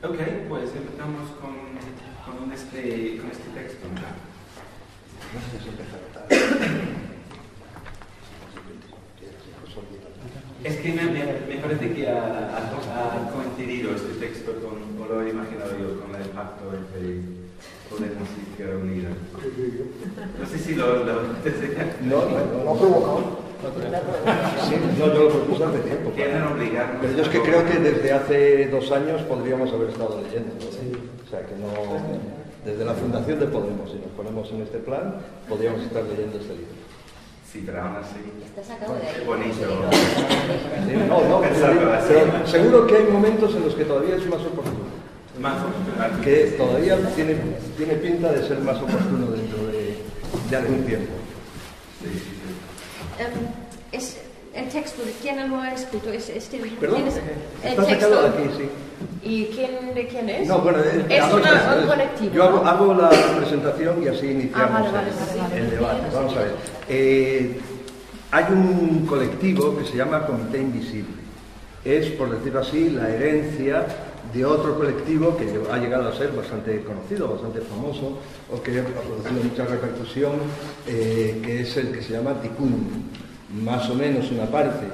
Ok, pues empezamos con este texto. No sé si empezar tarde. Es que me parece que ha coincidido este texto con, o lo he imaginado yo, con el pacto entre Podemos y Izquierda Unida. No sé si lo No ha provocado. Sí, no, yo lo propuse hace tiempo. quieren obligarnos. Pero yo es que creo que desde hace 2 años podríamos haber estado leyendo. O sea, que no... Desde la fundación de Podemos, si nos ponemos en este plan, podríamos estar leyendo este libro. Sí, pero aún así. Está sacado de ahí. Es bonito. Sí, no, pero seguro que hay momentos en los que todavía es más oportuno. Más o menos. Que todavía tiene pinta de ser más oportuno dentro de algún tiempo. Sí, sí, sí. Es el texto, ¿quién lo ha escrito? Perdón, ¿quién es el está texto? sacado de aquí, sí. ¿Y de quién es? No, bueno, es un colectivo. Yo ¿no? hago la presentación y así iniciamos vale. el debate. Vamos a ver. Hay un colectivo que se llama Comité Invisible. Es, por decirlo así, la herencia de otro colectivo que ha llegado a ser bastante conocido, bastante famoso, o que ha producido mucha repercusión, que es el que se llama Tikkun. Más o menos una parte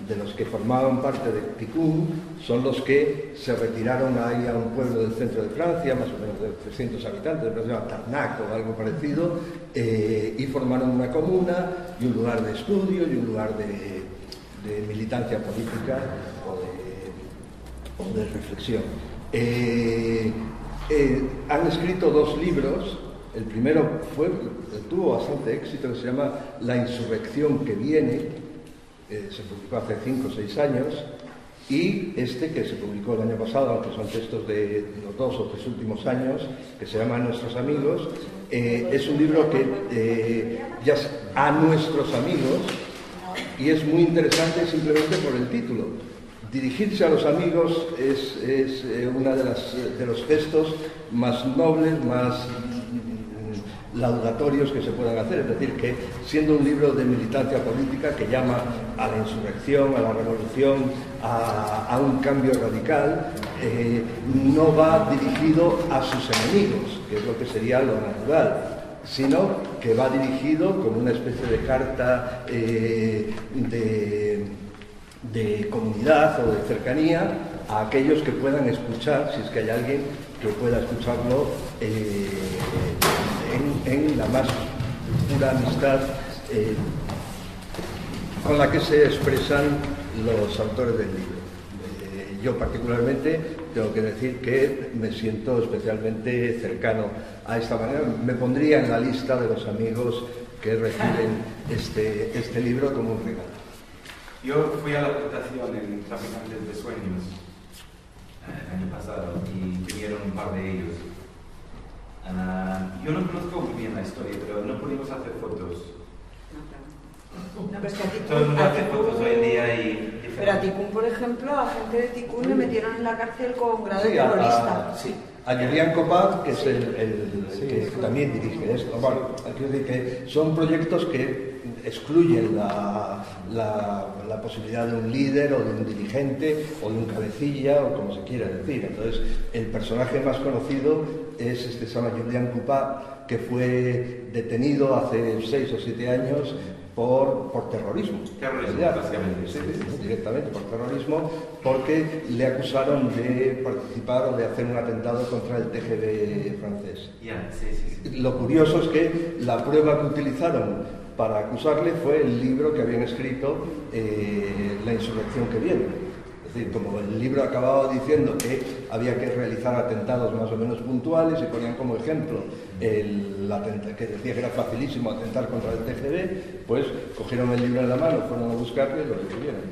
de los que formaban parte de Tikkun son los que se retiraron ahí a un pueblo del centro de Francia, más o menos de 300 habitantes, se llama Tarnac o algo parecido, y formaron una comuna y un lugar de estudio y un lugar de militancia política o de reflexión. Han escrito 2 libros. El primero tuvo bastante éxito, que se llama La insurrección que viene, se publicó hace 5 o 6 años, y este que se publicó el año pasado, aunque son textos de los 2 o 3 últimos años, que se llama Nuestros Amigos, es un libro que ya a nuestros amigos, y es muy interesante simplemente por el título. Dirigirse a los amigos es uno de los gestos más nobles, más laudatorios que se puedan hacer. Es decir, que siendo un libro de militancia política que llama a la insurrección, a la revolución, a un cambio radical, no va dirigido a sus enemigos, que es lo que sería lo natural, sino que va dirigido como una especie de carta de comunidad o de cercanía a aquellos que puedan escuchar, si es que hay alguien que pueda escucharlo en la más pura amistad con la que se expresan los autores del libro. Yo particularmente tengo que decir que me siento especialmente cercano a esta manera. Me pondría en la lista de los amigos que reciben este libro como un regalo. Yo fui a la presentación en Traficantes de Sueños el año pasado y vinieron un par de ellos. Yo no conozco muy bien la historia, pero no pudimos hacer fotos. No, pero es que a Tikkun, Todo el mundo hace fotos hoy en día y... Pero a Tikkun, por ejemplo, a gente de Tikkun le metieron en la cárcel con grado de terrorista. A Julián Copá, que es el que también dirige esto. Bueno, hay que decir que son proyectos que excluyen la posibilidad de un líder o de un dirigente o de un cabecilla o como se quiera decir. Entonces, el personaje más conocido es se llama Julián Copá, que fue detenido hace 6 o 7 años por terrorismo. Terrorismo, básicamente. Sí, directamente por terrorismo, porque le acusaron de participar o de hacer un atentado contra el TGV francés. Sí. Lo curioso es que la prueba que utilizaron para acusarle fue el libro que habían escrito, La insurrección que viene. Es decir, como el libro acababa diciendo que había que realizar atentados más o menos puntuales y ponían como ejemplo que decía que era facilísimo atentar contra el TGV, pues cogieron el libro en la mano, fueron a buscarle y lo recibieron.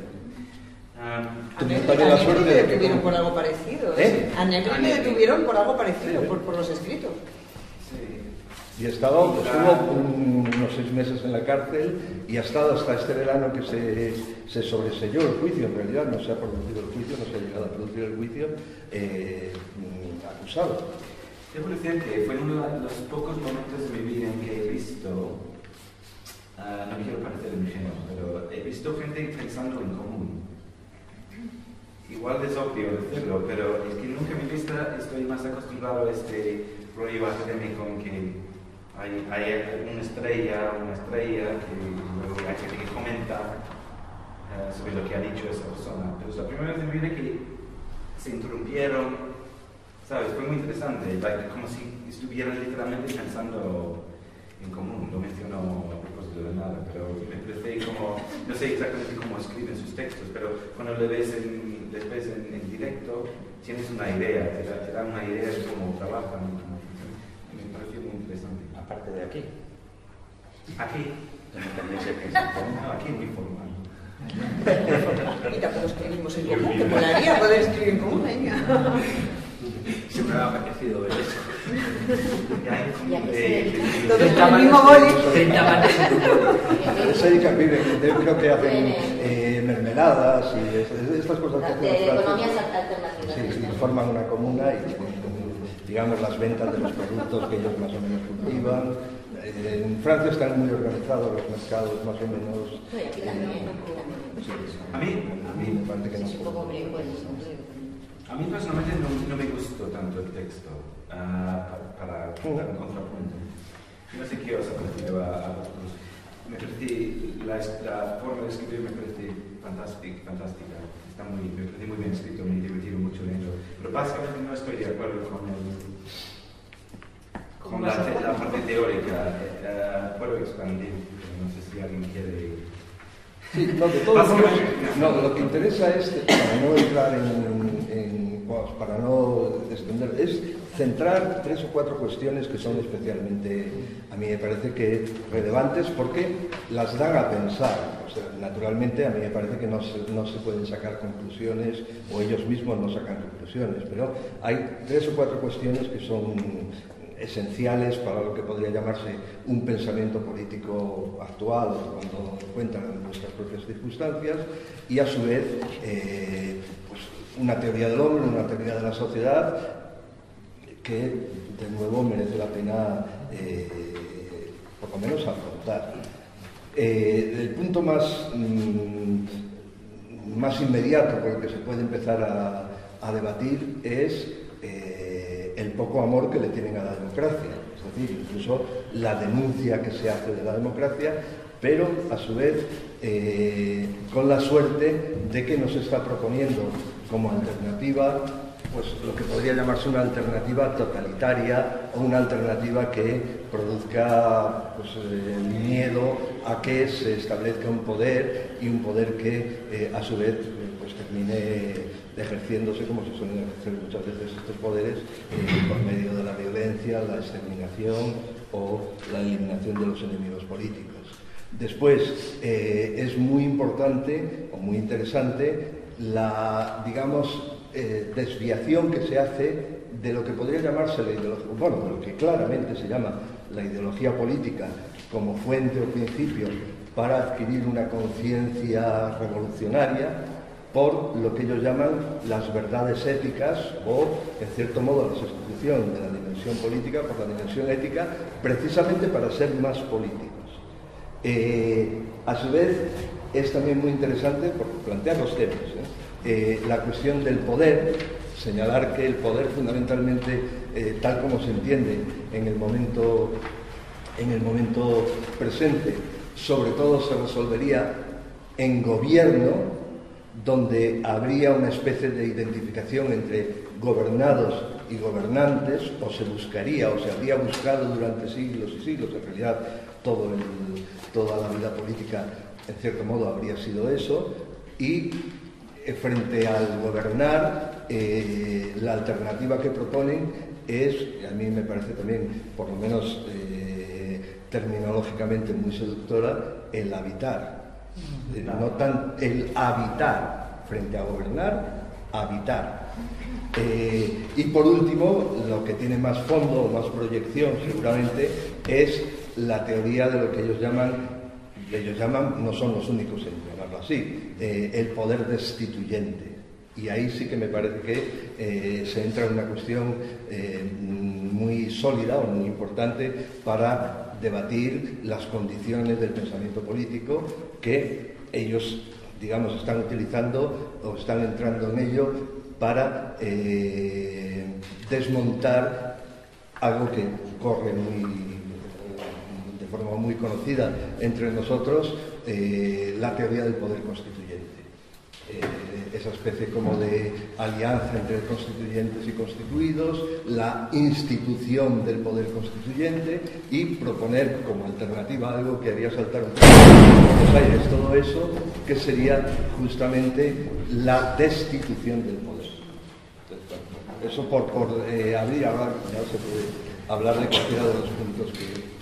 Tuvieron también la suerte de que detuvieron por algo parecido. A Negri le detuvieron por algo parecido, por los escritos. Y estuvo unos 6 meses en la cárcel y ha estado hasta este verano que se sobreseyó el juicio. En realidad no se ha producido el juicio, no se ha llegado a producir el juicio, acusado. Debo decir que fue uno de los pocos momentos de mi vida en que he visto, no quiero parecer ingenuo, pero he visto gente pensando en común. igual es obvio decirlo, pero es que nunca en mi vista estoy más acostumbrado a este rollo académico en que hay una estrella que luego hay gente que comenta sobre lo que ha dicho esa persona. Pero es la primera vez en mi vida que se interrumpieron, ¿sabes? Fue muy interesante, como si estuvieran literalmente pensando en común. No menciono a propósito de nada, pero me parece como, no sé exactamente cómo escriben sus textos, pero cuando les ves en directo, tienes una idea, te da una idea de cómo trabajan, cómo funcionan. Me pareció muy interesante. Aparte de aquí. Aquí. También se piensa. No, aquí es muy formal. Mira, pues escribimos en común, que molaría poder escribir en común, venga. Siempre me ha apetecido ver eso. Todos con el mismo boli. Se dedican, creo que hacen mermeladas y estas cosas que hacen. De economías alternativas. Sí, forman una comuna y digamos las ventas de los productos que ellos más o menos cultivan. En Francia están muy organizados los mercados, más o menos. Aquí también. A mí me parece que no. Es un poco griego. A mí personalmente no me gustó tanto el texto para dar un contrapunto. No sé qué os ha parecido a vosotros. Me parece, la forma de escribir me parece fantástica. Me parece muy bien escrito, me he divertido mucho leyendo. Pero básicamente no estoy de acuerdo con la parte teórica. Puedo expandir, pero no sé si alguien quiere... Sí, de todos modos, lo que interesa es, para no entrar para no extender, es centrar 3 o 4 cuestiones que son especialmente, a mí me parece que relevantes, porque las dan a pensar. O sea, naturalmente, a mí me parece que no se pueden sacar conclusiones, o ellos mismos no sacan conclusiones, pero hay 3 o 4 cuestiones que son esenciales para lo que podría llamarse un pensamiento político actual, cuando cuentan nuestras propias circunstancias, y a su vez pues una teoría del hombre, una teoría de la sociedad que de nuevo merece la pena por lo menos afrontar. El punto más inmediato por el que se puede empezar a debatir es el poco amor que le tienen a la democracia, es decir, incluso la denuncia que se hace de la democracia, pero a su vez con la suerte de que nos está proponiendo como alternativa pues lo que podría llamarse una alternativa totalitaria o una alternativa que produzca pues, el miedo a que se establezca un poder, y un poder que a su vez pues termine ejerciéndose como se suelen ejercer muchas veces estos poderes por medio de la violencia, la exterminación o la eliminación de los enemigos políticos. Después, es muy importante o muy interesante la, digamos, desviación que se hace de lo que podría llamarse la ideología, bueno, de lo que claramente se llama la ideología política como fuente o principio para adquirir una conciencia revolucionaria, por lo que ellos llaman las verdades éticas o, en cierto modo, la sustitución de la dimensión política por la dimensión ética, precisamente para ser más políticos. A su vez, es también muy interesante porque plantea los temas, la cuestión del poder, señalar que el poder fundamentalmente, tal como se entiende en el momento presente, sobre todo se resolvería en gobierno, donde habría una especie de identificación entre gobernados y gobernantes, o se buscaría, o se habría buscado durante siglos y siglos, en realidad toda la vida política en cierto modo habría sido eso, y frente al gobernar, la alternativa que proponen es, y a mí me parece también, por lo menos terminológicamente muy seductora, el habitar. No tan el habitar, frente a gobernar, habitar. Y por último, lo que tiene más fondo o más proyección seguramente es la teoría de lo que ellos llaman, no son los únicos en llamarlo así, el poder destituyente. Y ahí sí que me parece que se entra en una cuestión muy sólida o muy importante para debatir las condiciones del pensamiento político que ellos digamos, están utilizando o están entrando en ello para desmontar algo que corre de forma muy conocida entre nosotros, la teoría del poder constituyente. Esa especie como de alianza entre constituyentes y constituidos, la institución del poder constituyente, y proponer como alternativa algo que haría saltar un poco los aires todo eso, que sería justamente la destitución del poder. Eso por abrir, ahora ya se puede hablar de cualquiera de los puntos que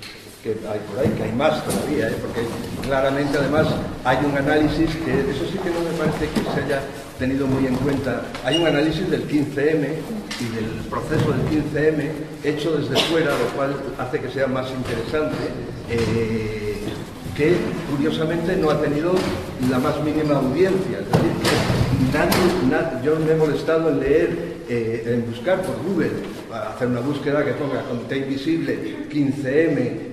hay por ahí, que hay más todavía, porque claramente además hay un análisis que, eso sí que no me parece que se haya tenido muy en cuenta, hay un análisis del 15M y del proceso del 15M hecho desde fuera, lo cual hace que sea más interesante, que curiosamente no ha tenido la más mínima audiencia. Es decir, yo me he molestado en leer, en buscar por Google, para hacer una búsqueda que ponga Comité Invisible 15M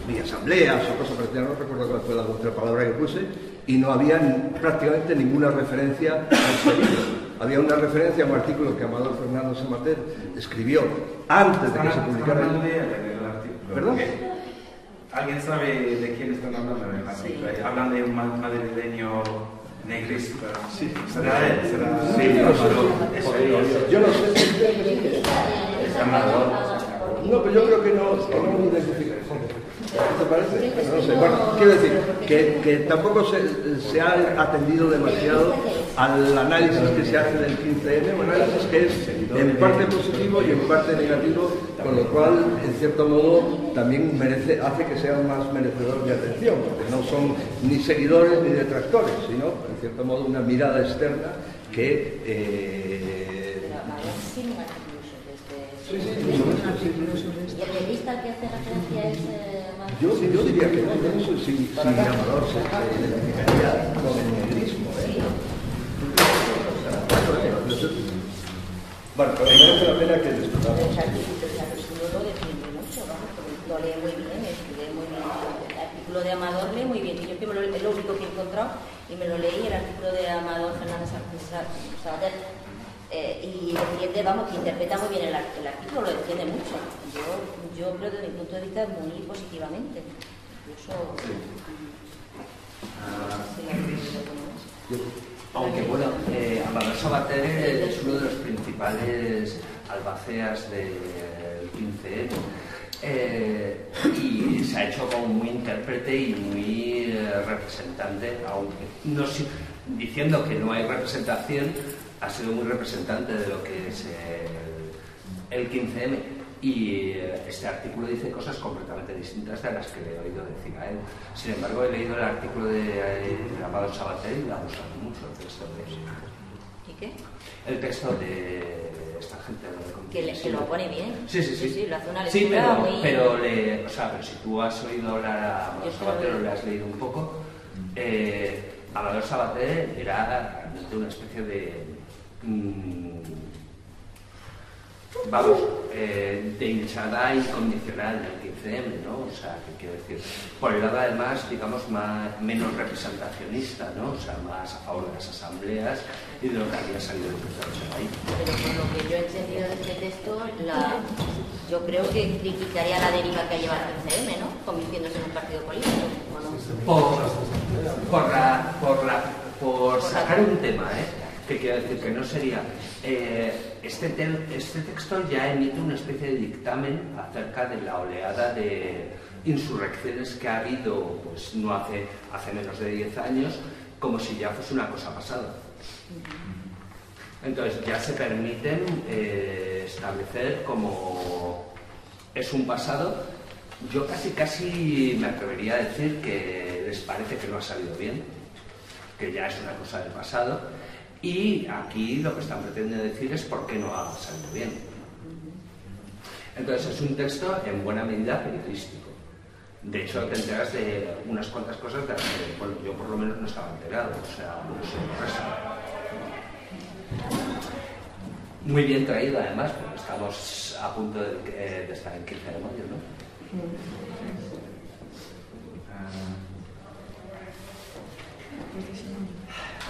y asambleas o cosas parecidas, no recuerdo cuál fue la otra palabra que puse, y no había prácticamente ninguna referencia a este libro. Había una referencia a un artículo que Amador Fernando Samater escribió antes de que se publicara el artículo. ¿Perdón? ¿Alguien sabe de quién están hablando en el artículo? Sí. Hablan de un madrileño negrista. Sí. ¿Será él? ¿Será? Sí, yo no sé. Es Amador. No, pero yo creo que no lo identifica. ¿Te parece? No sé. Bueno, quiero decir que tampoco se ha atendido demasiado al análisis que se hace del 15M, un análisis que es en parte positivo y en parte negativo, con lo cual, en cierto modo, también hace que sea más merecedor de atención, porque no son ni seguidores ni detractores, sino, en cierto modo, una mirada externa que... ¿Y el periodista al que hace referencia es más? Yo diría que no sé si Amador se identificaría con el negrismo. Bueno, pero merece la pena que discutamos. Lo defiende mucho, lo lee muy bien, escribe muy bien. El artículo de Amador lee muy bien. Yo que es lo único que he encontrado y me lo leí, el artículo de Amador Fernández Savater. Y defiende, vamos, que interpreta muy bien el artículo, lo defiende mucho. Yo creo desde mi punto de vista muy positivamente. Incluso... Aunque bueno, Amador Savater es uno de los principales albaceas del 15M y se ha hecho como muy intérprete y muy representante, aunque no diciendo que no hay representación, ha sido muy representante de lo que es el 15M, y este artículo dice cosas completamente distintas de las que le he oído decir a él. Sin embargo, he leído el artículo de Amador Savater y me ha gustado mucho el texto de él. ¿Y qué? El texto de esta gente que lo pone bien. Sí, lo hace una lectura muy... pero si tú has oído hablar a Amador Savater o le has leído un poco, Amador Savater era realmente una especie de de hinchada incondicional del 15M, ¿no? O sea, que quiero decir, por el lado además, digamos, menos representacionista, ¿no? O sea, más a favor de las asambleas y de lo que había salido del ahí. Pero por lo que yo he entendido de este texto, yo creo que criticaría la deriva que ha llevado el 15M, ¿no? Convirtiéndose en un partido político, ¿o no? Por sacar un tema, que quiero decir que no sería... Este texto ya emite una especie de dictamen acerca de la oleada de insurrecciones que ha habido, pues no hace menos de 10 años, como si ya fuese una cosa pasada. Entonces ya se permiten establecer como es un pasado. Yo casi me atrevería a decir que les parece que no ha salido bien, que ya es una cosa del pasado. Y aquí lo que están pretendiendo decir es por qué no ha salido bien. Entonces es un texto en buena medida periodístico. De hecho, te enteras de unas cuantas cosas de las que, bueno, yo por lo menos no estaba enterado. O sea, no sé el resto. Muy bien traído además, porque estamos a punto de estar en 15 de mayo, ¿no?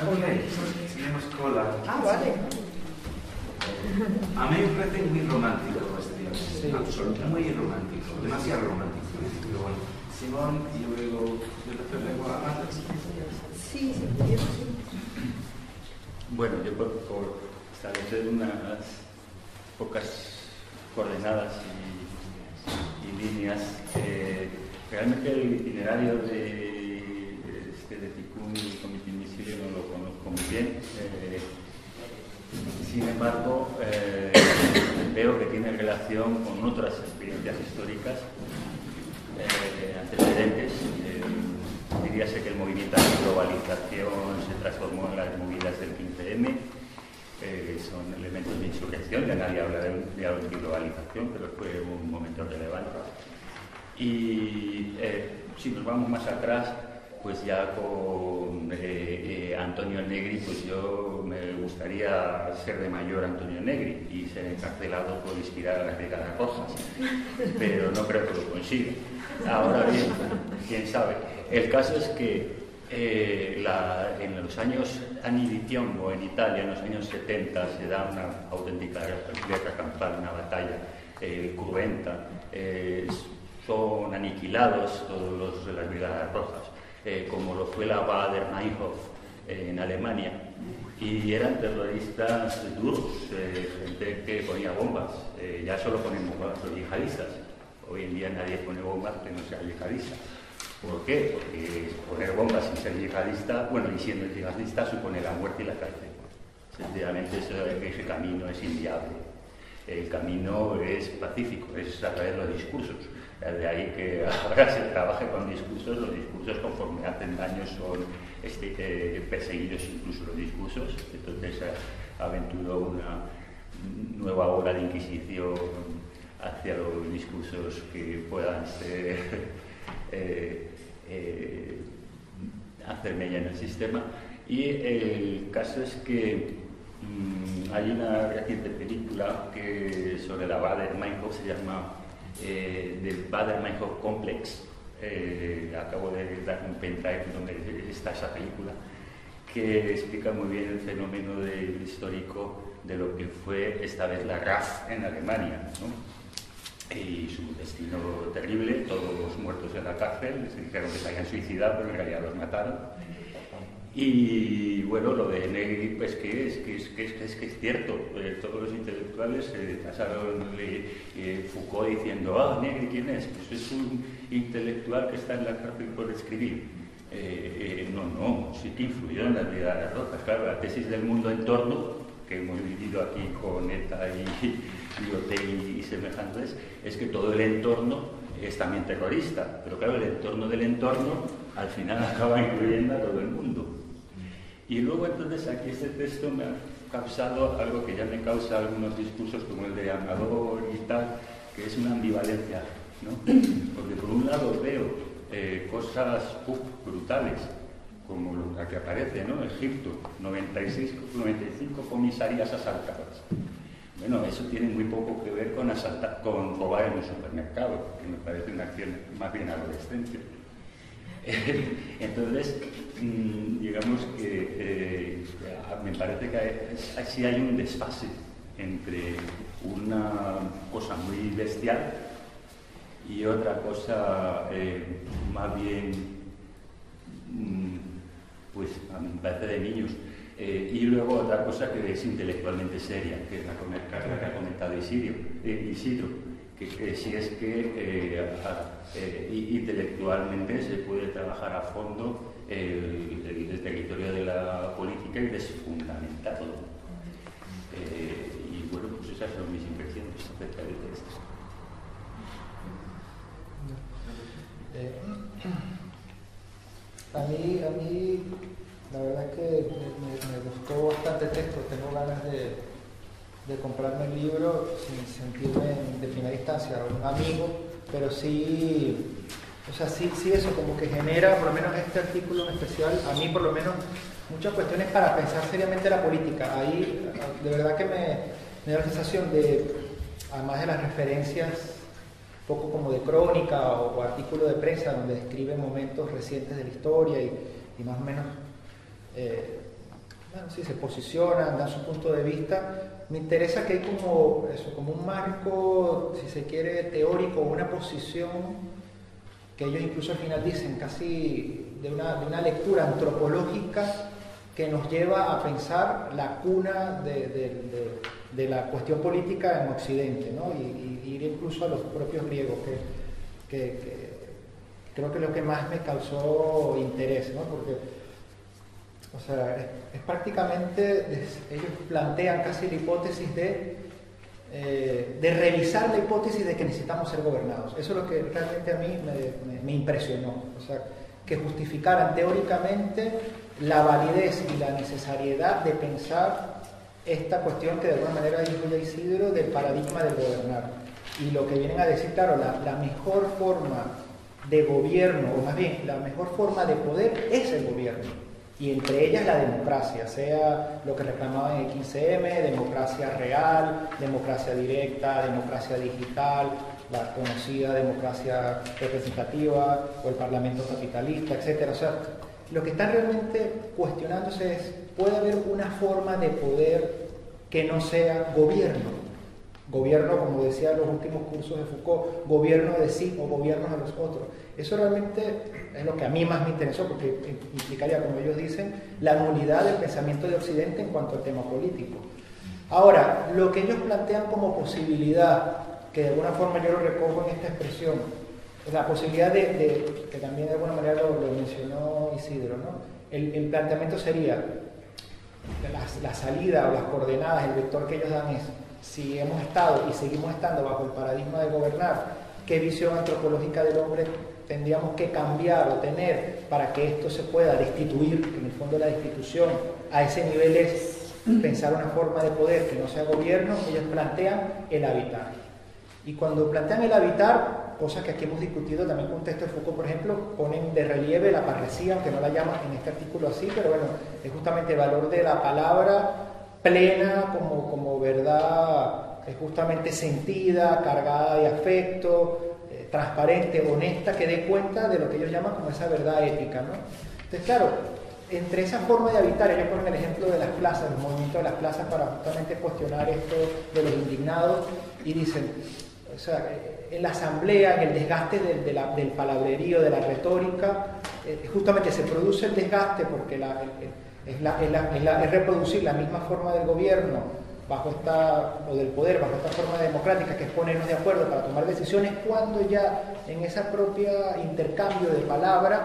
Ok, seguimos cola. Ah, vale. A mí me parece muy romántico este día. Sí, absolutamente. Muy romántico, demasiado romántico. Pero bueno, Simón y luego yo te pregunto a Amanda. Sí, sí. Bueno, yo por establecer unas pocas coordenadas y líneas, realmente el itinerario de Tikkun y Comité Invisible no lo conozco muy bien. Sin embargo, veo que tiene relación con otras experiencias históricas antecedentes. Diríase que el movimiento de globalización se transformó en las movidas del 15M, son elementos de insurrección, ya nadie habla de antiglobalización, pero fue un momento relevante. Y si nos vamos más atrás, pues ya con Antonio Negri, pues yo me gustaría ser de mayor Antonio Negri y ser encarcelado por inspirar a las Brigadas Rojas, pero no creo que lo consiga. Ahora bien, quién sabe. El caso es que en los años Anni di Piombo en Italia, en los años 70, se da una auténtica guerra campal, una batalla cruenta. Son aniquilados todos los de las Brigadas Rojas, como lo fue la Baader-Meinhof en Alemania, y eran terroristas duros, gente que ponía bombas. Ya solo ponemos bombas los yihadistas. Hoy en día nadie pone bombas que no sea yihadista. ¿Por qué? Porque poner bombas sin ser yihadista, bueno, y siendo yihadista supone la muerte y la cárcel. Sencillamente ese camino es inviable. El camino es pacífico, es a través de los discursos. De ahí que ahora se trabaje con discursos, los discursos conforme hacen daño son perseguidos incluso los discursos. Entonces aventuró una nueva ola de inquisición hacia los discursos que puedan ser hacer mella en el sistema. Y el caso es que hay una reciente película que sobre la Baader-Meinhof, se llama The Baader-Meinhof Complex. Acabo de dar un pendrive donde está esa película, que explica muy bien el fenómeno histórico de lo que fue esta vez la RAF en Alemania, ¿no? Y su destino terrible, todos muertos en la cárcel, les dijeron que se habían suicidado, pero en realidad los mataron. Y bueno, lo de Negri, pues que es cierto, todos los intelectuales se pasaron Foucault diciendo, Negri, ¿quién es? Pues es un intelectual que está en la cárcel por escribir. No, sí que influyó en las Brigadas Rojas. Claro, la tesis del mundo en torno, que hemos vivido aquí con ETA y Otegi y semejantes, es que todo el entorno es también terrorista, pero claro, el entorno del entorno al final acaba incluyendo a todo el mundo. Y luego entonces aquí este texto me ha causado algo que ya me causa algunos discursos como el de Amador y tal, que es una ambivalencia, ¿no? Porque por un lado veo cosas brutales, como la que aparece, ¿no? Egipto, 95 comisarías asaltadas. Bueno, eso tiene muy poco que ver con robar en un supermercado, que me parece una acción más bien adolescente. Entonces, digamos que me parece que sí hay un desfase entre una cosa muy bestial y otra cosa más bien, pues a mi parece de niños. Y luego otra cosa que es intelectualmente seria, que es la que ha comentado Isidro, que si es que intelectualmente se puede trabajar a fondo el territorio de la política y desfundamentarlo. Y bueno, pues esas son mis impresiones acerca de esto. A mí la verdad es que me gustó bastante el texto. Tengo ganas de comprarme el libro sin sentirme de primera instancia un amigo, pero sí, o sea, sí eso como que genera, por lo menos este artículo en especial, a mí por lo menos muchas cuestiones para pensar seriamente la política. Ahí de verdad que me da la sensación de, además de las referencias un poco como de crónica o artículo de prensa donde describe momentos recientes de la historia y más o menos bueno, sí, se posicionan, dan su punto de vista. Me interesa que hay como un marco, si se quiere, teórico, una posición que ellos incluso al final dicen casi de una lectura antropológica que nos lleva a pensar la cuna de la cuestión política en Occidente, ¿no? Y ir incluso a los propios griegos, que creo que es lo que más me causó interés, ¿no? Porque, o sea, es prácticamente, ellos plantean casi la hipótesis de revisar la hipótesis de que necesitamos ser gobernados. Eso es lo que realmente a mí me impresionó. O sea, que justificaran teóricamente la validez y la necesariedad de pensar esta cuestión que de alguna manera dijo ya Isidro del paradigma del gobernar. Y lo que vienen a decir, claro, la mejor forma de gobierno, o más bien, la mejor forma de poder es el gobierno. Y entre ellas la democracia, sea lo que reclamaban en el 15M, democracia real, democracia directa, democracia digital, la conocida democracia representativa o el parlamento capitalista, etc. O sea, lo que están realmente cuestionándose es, ¿puede haber una forma de poder que no sea gobierno? Gobierno, como decía en los últimos cursos de Foucault, gobierno de sí o gobierno de los otros. Eso realmente es lo que a mí más me interesó, porque implicaría, como ellos dicen, la nulidad del pensamiento de Occidente en cuanto al tema político. Ahora, lo que ellos plantean como posibilidad, que de alguna forma yo lo recojo en esta expresión, es la posibilidad que también de alguna manera lo mencionó Isidro, ¿no? El planteamiento sería, la salida o las coordenadas, el vector que ellos dan es, si hemos estado y seguimos estando bajo el paradigma de gobernar, ¿qué visión antropológica del hombre tendríamos que cambiar o tener para que esto se pueda destituir? Que en el fondo la destitución a ese nivel es pensar una forma de poder que no sea gobierno. Ellos plantean el habitar. Y cuando plantean el habitar, cosa que aquí hemos discutido también con un texto de Foucault, por ejemplo, ponen de relieve la parresía, aunque no la llaman en este artículo así, pero bueno, es justamente el valor de la palabra plena como verdad, es justamente sentida, cargada de afecto, transparente, honesta, que dé cuenta de lo que ellos llaman como esa verdad ética, ¿no? Entonces, claro, entre esa forma de habitar, ellos ponen el ejemplo de las plazas, el movimiento de las plazas para justamente cuestionar esto de los indignados, y dicen, o sea, en la asamblea, en el desgaste del palabrerío, de la retórica, justamente se produce el desgaste porque es reproducir la misma forma del gobierno o del poder bajo esta forma democrática, que es ponernos de acuerdo para tomar decisiones, cuando ya en esa propia intercambio de palabras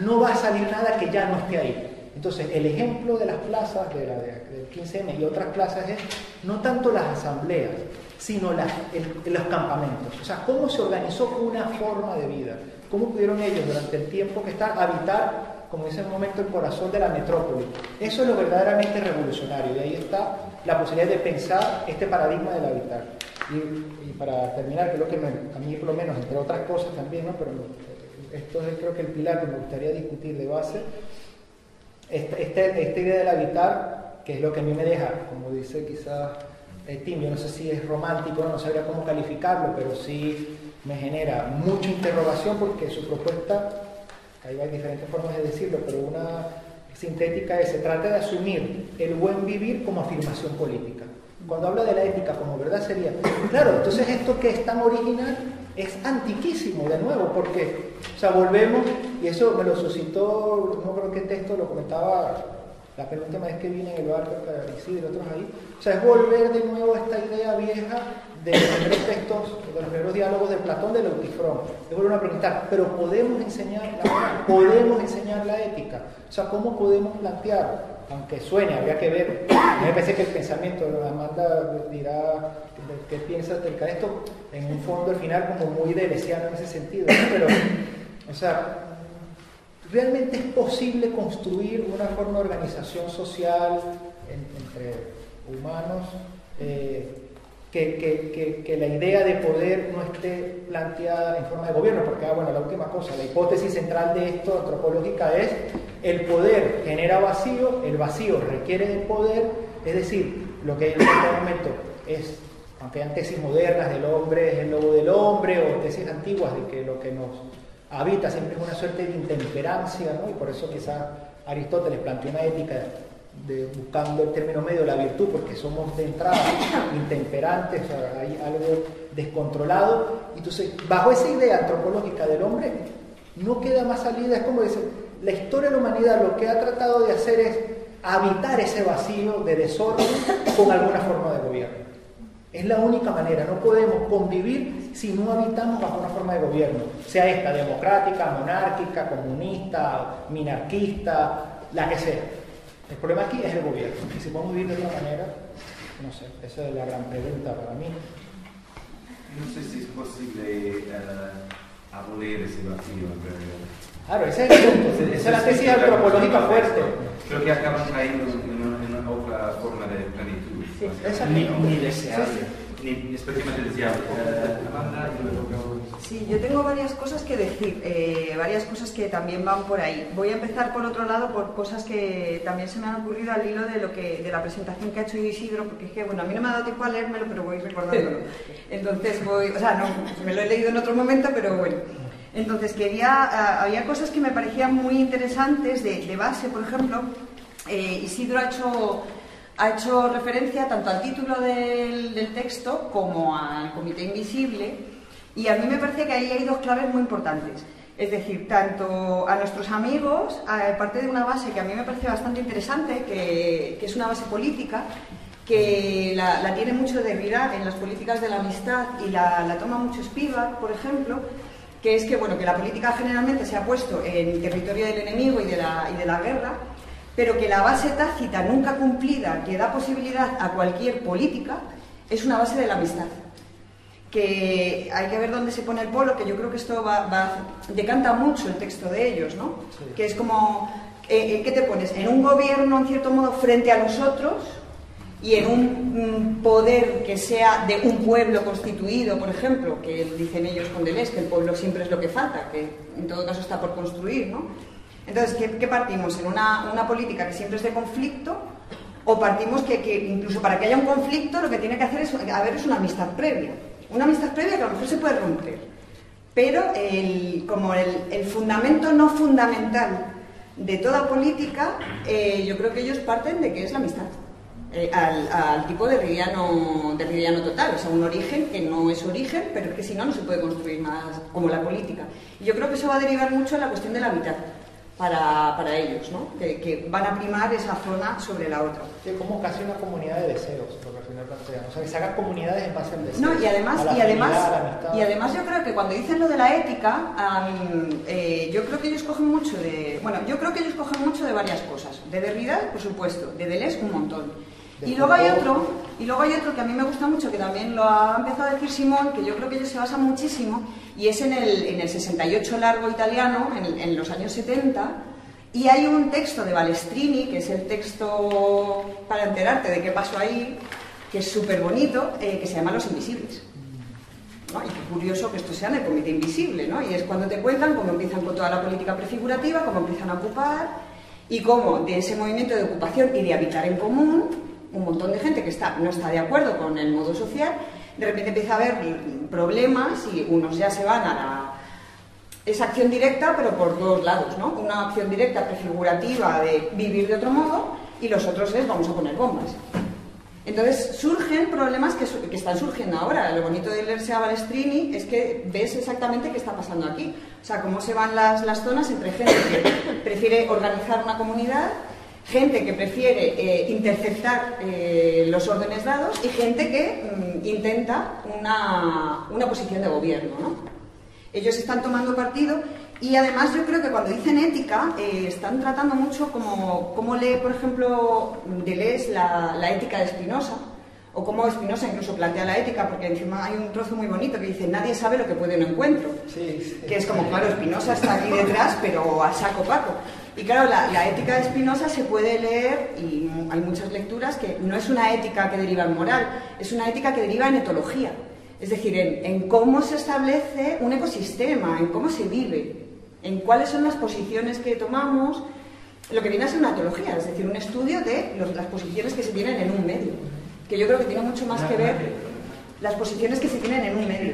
no va a salir nada que ya no esté ahí. Entonces, el ejemplo de las plazas del 15M y otras plazas es no tanto las asambleas, sino los campamentos. O sea, cómo se organizó una forma de vida, cómo pudieron ellos durante el tiempo que están habitar, como dice en un momento, el corazón de la metrópoli. Eso es lo verdaderamente revolucionario, y ahí está la posibilidad de pensar este paradigma del habitar. Y para terminar, creo que a mí por lo menos, entre otras cosas también, ¿no? Pero esto es creo que el pilar que me gustaría discutir de base, esta idea del habitar, que es lo que a mí me deja, como dice quizás Tim, yo no sé si es romántico, no sabría cómo calificarlo, pero sí me genera mucha interrogación, porque su propuesta, ahí hay diferentes formas de decirlo, pero una sintética es, se trata de asumir el buen vivir como afirmación política. Cuando habla de la ética como verdad sería, claro, entonces esto que es tan original es antiquísimo de nuevo, porque, o sea, volvemos, y eso me lo suscitó, no creo qué texto lo comentaba la penúltima vez que vine en el barco, Isidro y otros ahí, o sea, es volver de nuevo a esta idea vieja de los primeros textos, de los primeros diálogos de Platón, de Leutifrón. Es volver a preguntar, pero ¿podemos enseñar la moral? ¿Podemos enseñar la ética? O sea, ¿cómo podemos plantear? Aunque suene, habría que ver. Me parece que el pensamiento, Amanda dirá qué piensa acerca de esto, en un fondo al final como muy delesiano en ese sentido, ¿no? Pero, o sea, ¿realmente es posible construir una forma de organización social entre humanos que la idea de poder no esté planteada en forma de gobierno? Porque, bueno, la última cosa, la hipótesis central de esto antropológica es el poder genera vacío, el vacío requiere de poder, es decir, lo que en este momento es, aunque hayan tesis modernas del hombre es el lobo del hombre, o tesis antiguas de que lo que nos habita siempre es una suerte de intemperancia, ¿no? Y por eso quizás Aristóteles planteó una ética buscando el término medio, la virtud, porque somos de entrada intemperantes, o sea, hay algo descontrolado. Entonces, bajo esa idea antropológica del hombre, no queda más salida. Es como decir, la historia de la humanidad lo que ha tratado de hacer es habitar ese vacío de desorden con alguna forma de gobierno. Es la única manera. No podemos convivir si no habitamos bajo una forma de gobierno, sea esta democrática, monárquica, comunista, minarquista, la que sea. El problema aquí es el gobierno. Y si podemos vivir de otra manera, no sé, esa es la gran pregunta para mí. No sé si es posible abolir ese vacío en realidad. Claro, ese es el punto. Esa es la tesis antropológica fuerte. Creo que acaban cayendo en otra forma de plenitud. Sí, ni deseable. Ni especialmente deseable. Amanda, y luego... Sí, yo tengo varias cosas que decir, varias cosas que también van por ahí. Voy a empezar por otro lado por cosas que también se me han ocurrido al hilo de la presentación que ha hecho Isidro, porque es que, bueno, a mí no me ha dado tiempo a leérmelo, pero voy recordándolo. Entonces no, me lo he leído en otro momento, pero bueno. Entonces había cosas que me parecían muy interesantes de base. Por ejemplo, Isidro ha hecho referencia tanto al título del texto como al Comité Invisible, y a mí me parece que ahí hay dos claves muy importantes. Es decir, tanto a nuestros amigos, parte de una base que a mí me parece bastante interesante, que es una base política, que la tiene mucho Derrida en las políticas de la amistad, y la toma mucho Spivak, por ejemplo, que es que la política generalmente se ha puesto en territorio del enemigo y de la guerra, pero que la base tácita nunca cumplida que da posibilidad a cualquier política es una base de la amistad. Que hay que ver dónde se pone el polo, que yo creo que esto decanta mucho el texto de ellos, ¿no? Sí. Que es como, ¿qué te pones? En un gobierno, en cierto modo, frente a los otros, y en un poder que sea de un pueblo constituido, por ejemplo, que dicen ellos con Deleuze, que el pueblo siempre es lo que falta, que en todo caso está por construir, ¿no? Entonces, ¿qué partimos? ¿En una política que siempre es de conflicto? ¿O partimos que incluso para que haya un conflicto lo que tiene que hacer es una amistad previa? Una amistad previa que a lo mejor se puede romper. Pero como el fundamento no fundamental de toda política, yo creo que ellos parten de que es la amistad. Al tipo derridiano total, o sea, un origen que no es origen, pero es que si no, no se puede construir más como la política. Y yo creo que eso va a derivar mucho en la cuestión de la mitad para ellos, ¿no? Que van a primar esa zona sobre la otra. Sí, como casi una comunidad de deseos, lo que al final plantean. O sea, que se hagan comunidades en base al deseo. No, y además yo creo que cuando dicen lo de la ética, yo creo que ellos cogen mucho de... Bueno, yo creo que ellos cogen mucho de varias cosas. De Derrida, por supuesto, de Deleuze un montón. Y luego hay otro que a mí me gusta mucho, que también lo ha empezado a decir Simón, que yo creo que ellos se basan muchísimo, y es en el 68 largo italiano, en los años 70, y hay un texto de Balestrini, que es el texto para enterarte de qué pasó ahí, que es súper bonito, que se llama Los Invisibles. ¿No? Y qué curioso que esto sea en el Comité Invisible, ¿no? Y es cuando te cuentan cómo empiezan con toda la política prefigurativa, cómo empiezan a ocupar, y cómo de ese movimiento de ocupación y de habitar en común, un montón de gente que no está de acuerdo con el modo social, de repente empieza a haber problemas y unos ya se van a esa acción directa, pero por dos lados, ¿no? Una acción directa prefigurativa de vivir de otro modo, y los otros es vamos a poner bombas. Entonces surgen problemas que están surgiendo ahora. Lo bonito de leerse a Balestrini es que ves exactamente qué está pasando aquí. O sea, cómo se van las zonas entre gente que prefiere organizar una comunidad, gente que prefiere interceptar los órdenes dados, y gente que intenta una posición de gobierno, ¿no? Ellos están tomando partido, y además yo creo que cuando dicen ética están tratando mucho como lee, por ejemplo, Deleuze la ética de Spinoza, o como Spinoza incluso plantea la ética, porque encima hay un trozo muy bonito que dice nadie sabe lo que puede un encuentro, sí. Que es como, claro, Spinoza está aquí detrás, pero a saco paco. Y claro, la ética de Spinoza se puede leer, y hay muchas lecturas, que no es una ética que deriva en moral, es una ética que deriva en etología. Es decir, en cómo se establece un ecosistema, en cómo se vive, en cuáles son las posiciones que tomamos, lo que viene a ser una etología, es decir, un estudio de las posiciones que se tienen en un medio, que yo creo que tiene mucho más que ver las posiciones que se tienen en un medio.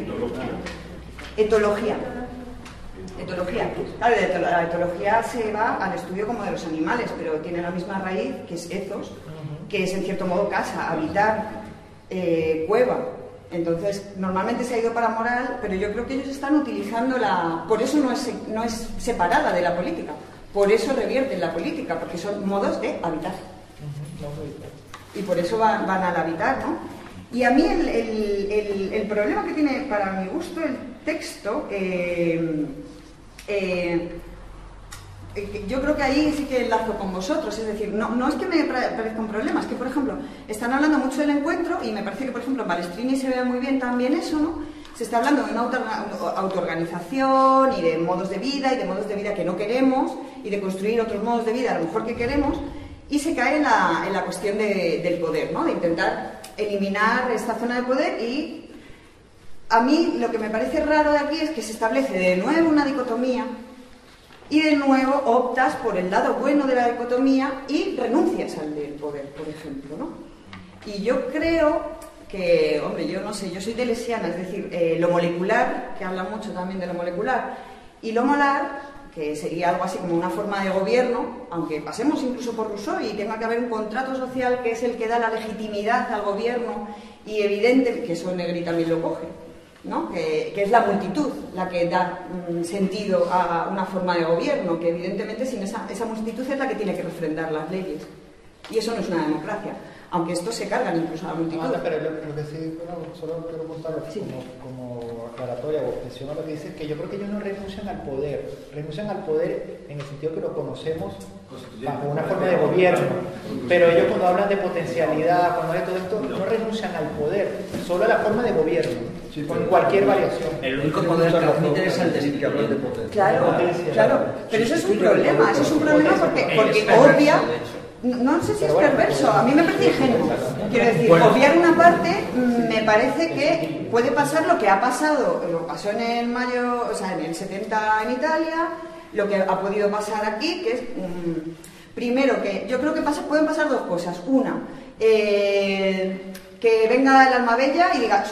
Etología. Etología. Claro, la etología se va al estudio como de los animales, pero tiene la misma raíz, que es ethos, que es en cierto modo casa, habitar, cueva. Entonces, normalmente se ha ido para moral, pero yo creo que ellos están utilizando por eso no es separada de la política, por eso revierten la política, porque son modos de habitar. Y por eso van al habitar, ¿no? Y a mí el problema que tiene, para mi gusto, el texto, yo creo que ahí sí que enlazo con vosotros, es decir, no es que me parezca un problema, es que, por ejemplo, están hablando mucho del encuentro y me parece que, por ejemplo, en Balestrini se ve muy bien también eso, ¿no? Se está hablando de una autoorganización y de modos de vida y de modos de vida que no queremos y de construir otros modos de vida a lo mejor que queremos, y se cae en la cuestión del poder, ¿no? De intentar eliminar esta zona de poder. Y a mí lo que me parece raro de aquí es que se establece de nuevo una dicotomía y de nuevo optas por el lado bueno de la dicotomía y renuncias al del poder, por ejemplo, ¿no? Y yo creo que, hombre, yo no sé, yo soy deleuziana, es decir, lo molecular, que habla mucho también de lo molecular, y lo molar, que sería algo así como una forma de gobierno, aunque pasemos incluso por Rousseau y tenga que haber un contrato social que es el que da la legitimidad al gobierno, y evidente, que eso Negri también lo coge, ¿no? Que es la multitud la que da sentido a una forma de gobierno, que evidentemente sin esa multitud es la que tiene que refrendar las leyes, y eso no es una democracia, aunque estos se cargan incluso a la multitud. Pero lo que sí, bueno, solo quiero contarlo como aclaratoria o objeción a lo que dice, es que yo creo que ellos no renuncian al poder en el sentido que lo conocemos bajo una forma de gobierno, pero ellos cuando hablan de potencialidad, cuando hablan de todo esto, no renuncian al poder, solo a la forma de gobierno, con cualquier variación. El único poder que admiten es el de poder. Claro, pero eso es un problema, porque obvia. No sé si es perverso, a mí me parece ingenuo. Quiero decir, obviar una parte, me parece que puede pasar lo que ha pasado, lo pasó en el mayo, o sea, en el 70 en Italia, lo que ha podido pasar aquí, que es, primero, que yo creo que pueden pasar dos cosas. Una, que venga el alma bella y diga,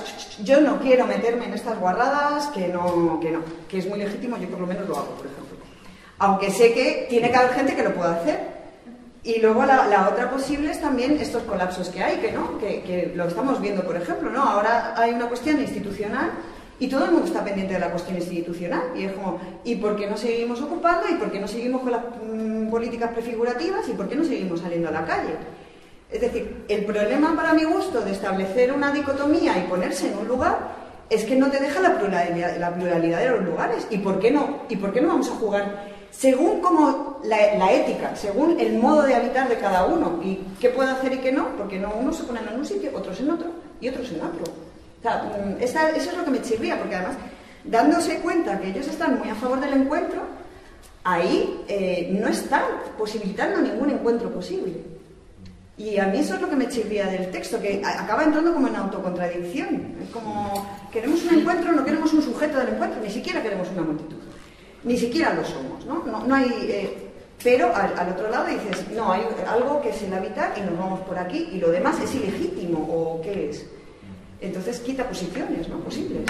yo no quiero meterme en estas guarradas, que es muy legítimo, yo por lo menos lo hago, por ejemplo. Aunque sé que tiene que haber gente que lo pueda hacer. Y luego la otra posible es también estos colapsos que hay, que lo estamos viendo, por ejemplo, ¿no? Ahora hay una cuestión institucional y todo el mundo está pendiente de la cuestión institucional, y es como, ¿y por qué no seguimos ocupando? ¿Y por qué no seguimos con las políticas prefigurativas? ¿Y por qué no seguimos saliendo a la calle? Es decir, el problema, para mi gusto, de establecer una dicotomía y ponerse en un lugar es que no te deja la pluralidad de los lugares. ¿Y por qué no? ¿Y por qué no vamos a jugar según como la ética, según el modo de habitar de cada uno, y qué puede hacer y qué no? Porque no, unos se ponen en un sitio, otros en otro y otros en otro. O sea, eso es lo que me chirría, porque además, dándose cuenta que ellos están muy a favor del encuentro, ahí no están posibilitando ningún encuentro posible. Y a mí eso es lo que me chirría del texto, que acaba entrando como en autocontradicción. Es como, queremos un encuentro, no queremos un sujeto del encuentro, ni siquiera queremos una multitud. Ni siquiera lo somos, ¿no? No hay, pero al otro lado dices, no, hay algo que es el habitar y nos vamos por aquí, y lo demás es ilegítimo, ¿o qué es? Entonces quita posiciones, ¿no? Posibles.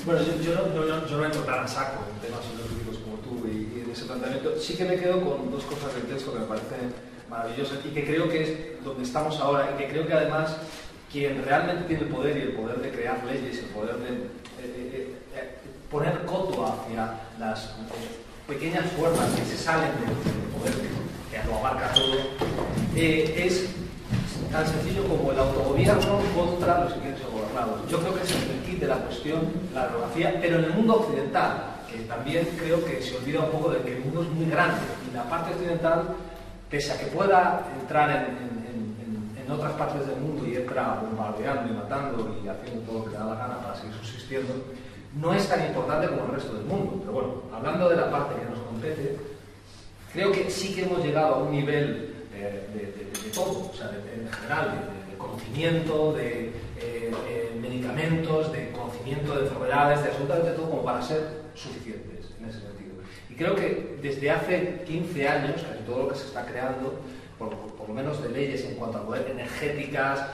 Bueno, yo no entro tan a saco en temas filosóficos como tú y en ese planteamiento. Sí que me quedo con dos cosas del texto que me parecen maravillosas y que creo que es donde estamos ahora, y que creo que además quien realmente tiene el poder, y el poder de crear leyes, el poder de poner coto hacia las pequeñas fuerzas que se salen del poder, que lo abarca todo, es tan sencillo como el autogobierno contra los que quieren ser gobernados. Yo creo que ese es el kit de la cuestión, la demografía, pero en el mundo occidental, que también creo que se olvida un poco de que el mundo es muy grande, y la parte occidental, pese a que pueda entrar en otras partes del mundo y entra bombardeando y matando y haciendo todo lo que le da la gana para seguir subsistiendo, no es tan importante como el resto del mundo. Pero bueno, hablando de la parte que nos compete, creo que sí que hemos llegado a un nivel de todo, o sea, en general, de conocimiento, de medicamentos, de conocimiento de enfermedades, de absolutamente todo, como para ser suficientes en ese sentido. Y creo que desde hace 15 años, casi todo lo que se está creando, por lo menos de leyes en cuanto a poder energéticas,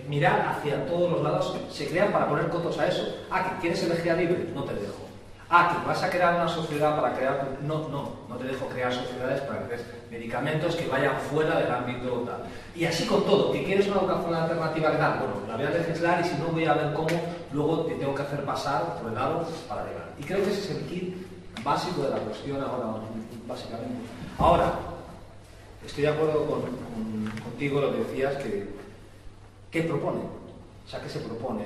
mirar hacia todos los lados, se crean para poner cotos a eso. Ah, que quieres energía libre, no te dejo. Ah, que vas a crear una sociedad para crear... No te dejo crear sociedades para crear medicamentos que vayan fuera del ámbito tal. Y así con todo, que quieres una educación alternativa, ¿qué tal? Bueno, la voy a legislar y si no voy a ver cómo luego te tengo que hacer pasar por el lado para llegar. Y creo que ese es el kit básico de la cuestión ahora, básicamente. Ahora, estoy de acuerdo contigo lo que decías, que ¿qué propone? O sea, ¿qué se propone?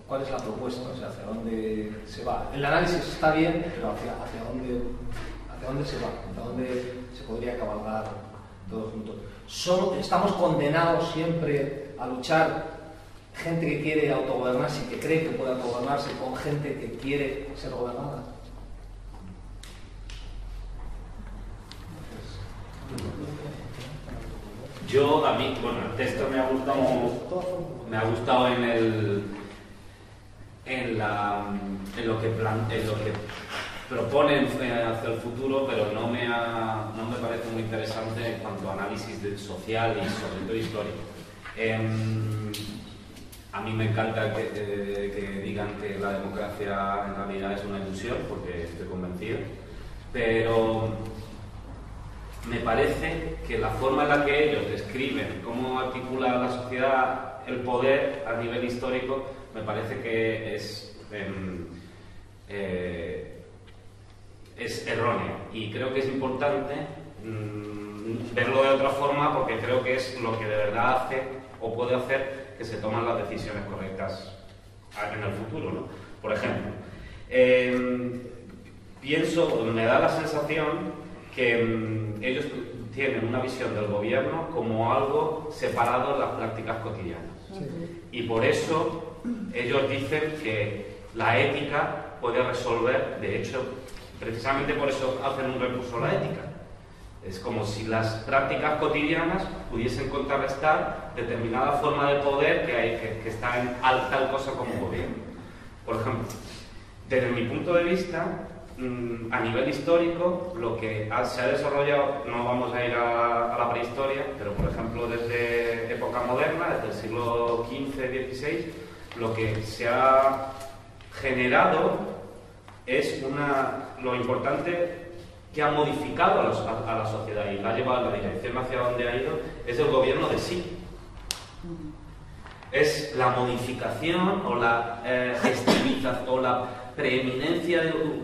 ¿Cuál es la propuesta? O sea, ¿hacia dónde se va? El análisis está bien, pero ¿hacia dónde se va? ¿Hacia dónde se podría cabalgar todos juntos? ¿Estamos condenados siempre a luchar gente que quiere autogobernarse y que cree que puede autogobernarse con gente que quiere ser gobernada? A mí, bueno, el texto me ha gustado en lo que proponen hacia el futuro, pero no me parece muy interesante en cuanto a análisis social y sobre todo histórico. A mí me encanta que digan que la democracia en realidad es una ilusión, porque estoy convencido, pero me parece que la forma en la que ellos describen cómo articula la sociedad el poder a nivel histórico me parece que es erróneo, y creo que es importante verlo de otra forma, porque creo que es lo que de verdad hace o puede hacer que se tomen las decisiones correctas en el futuro, ¿no? Por ejemplo, me da la sensación que ellos tienen una visión del gobierno como algo separado de las prácticas cotidianas. Y por eso ellos dicen que la ética puede resolver, de hecho, precisamente por eso hacen un recurso a la ética. Es como si las prácticas cotidianas pudiesen contrarrestar determinada forma de poder que está en tal cosa como gobierno. Por ejemplo, desde mi punto de vista, a nivel histórico, lo que se ha desarrollado, no vamos a ir a la prehistoria, pero por ejemplo desde época moderna, desde el siglo XV-XVI, lo que se ha generado es lo importante que ha modificado a la sociedad y la ha llevado a la dirección hacia donde ha ido, es el gobierno de sí. Es la modificación o la estilización o la preeminencia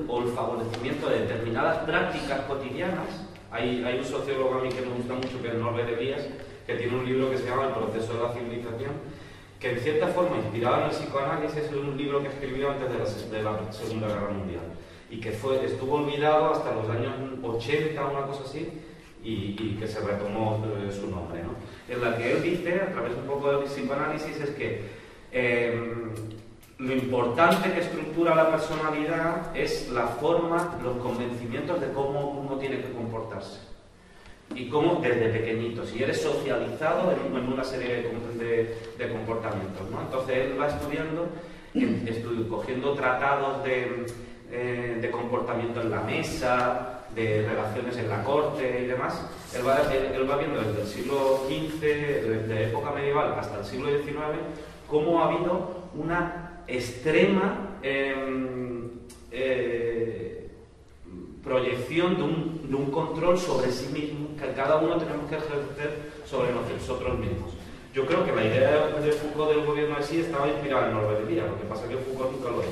o el favorecimiento de determinadas prácticas cotidianas. Hay un sociólogo a mí que me gusta mucho, que es Norbert Elias, que tiene un libro que se llama El proceso de la civilización, que en cierta forma, inspirado en el psicoanálisis, es un libro que escribió antes de la Segunda Guerra Mundial y que estuvo olvidado hasta los años 80, una cosa así, y que se retomó su nombre, ¿no? En la que él dice, a través un poco del psicoanálisis, es que lo importante que estructura la personalidad es la forma, los convencimientos de cómo uno tiene que comportarse. Y cómo desde pequeñitos. Y eres socializado en una serie de comportamientos, ¿no? Entonces él va estudiando, cogiendo tratados de comportamiento en la mesa, de relaciones en la corte y demás. Él va viendo desde el siglo XV, desde época medieval hasta el siglo XIX, cómo ha habido una extrema proyección de un control sobre sí mismo que cada uno tenemos que ejercer sobre nosotros mismos. Yo creo que la idea de Foucault del gobierno de sí estaba inspirada en Norbert Elias, lo que pasa es que Foucault nunca lo hizo.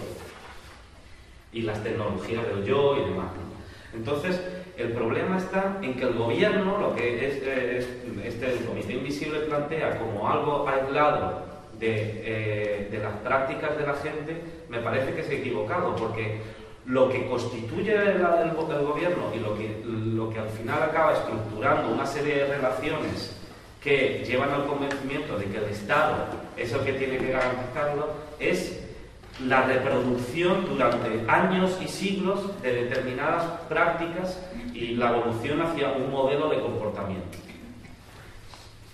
Y las tecnologías del yo y demás, ¿no? Entonces, el problema está en que el gobierno, lo que el Comité Invisible plantea como algo aislado de las prácticas de la gente, me parece que es equivocado, porque lo que constituye el gobierno y lo que al final acaba estructurando una serie de relaciones que llevan al convencimiento de que el Estado es el que tiene que garantizarlo, es la reproducción durante años y siglos de determinadas prácticas y la evolución hacia un modelo de comportamiento,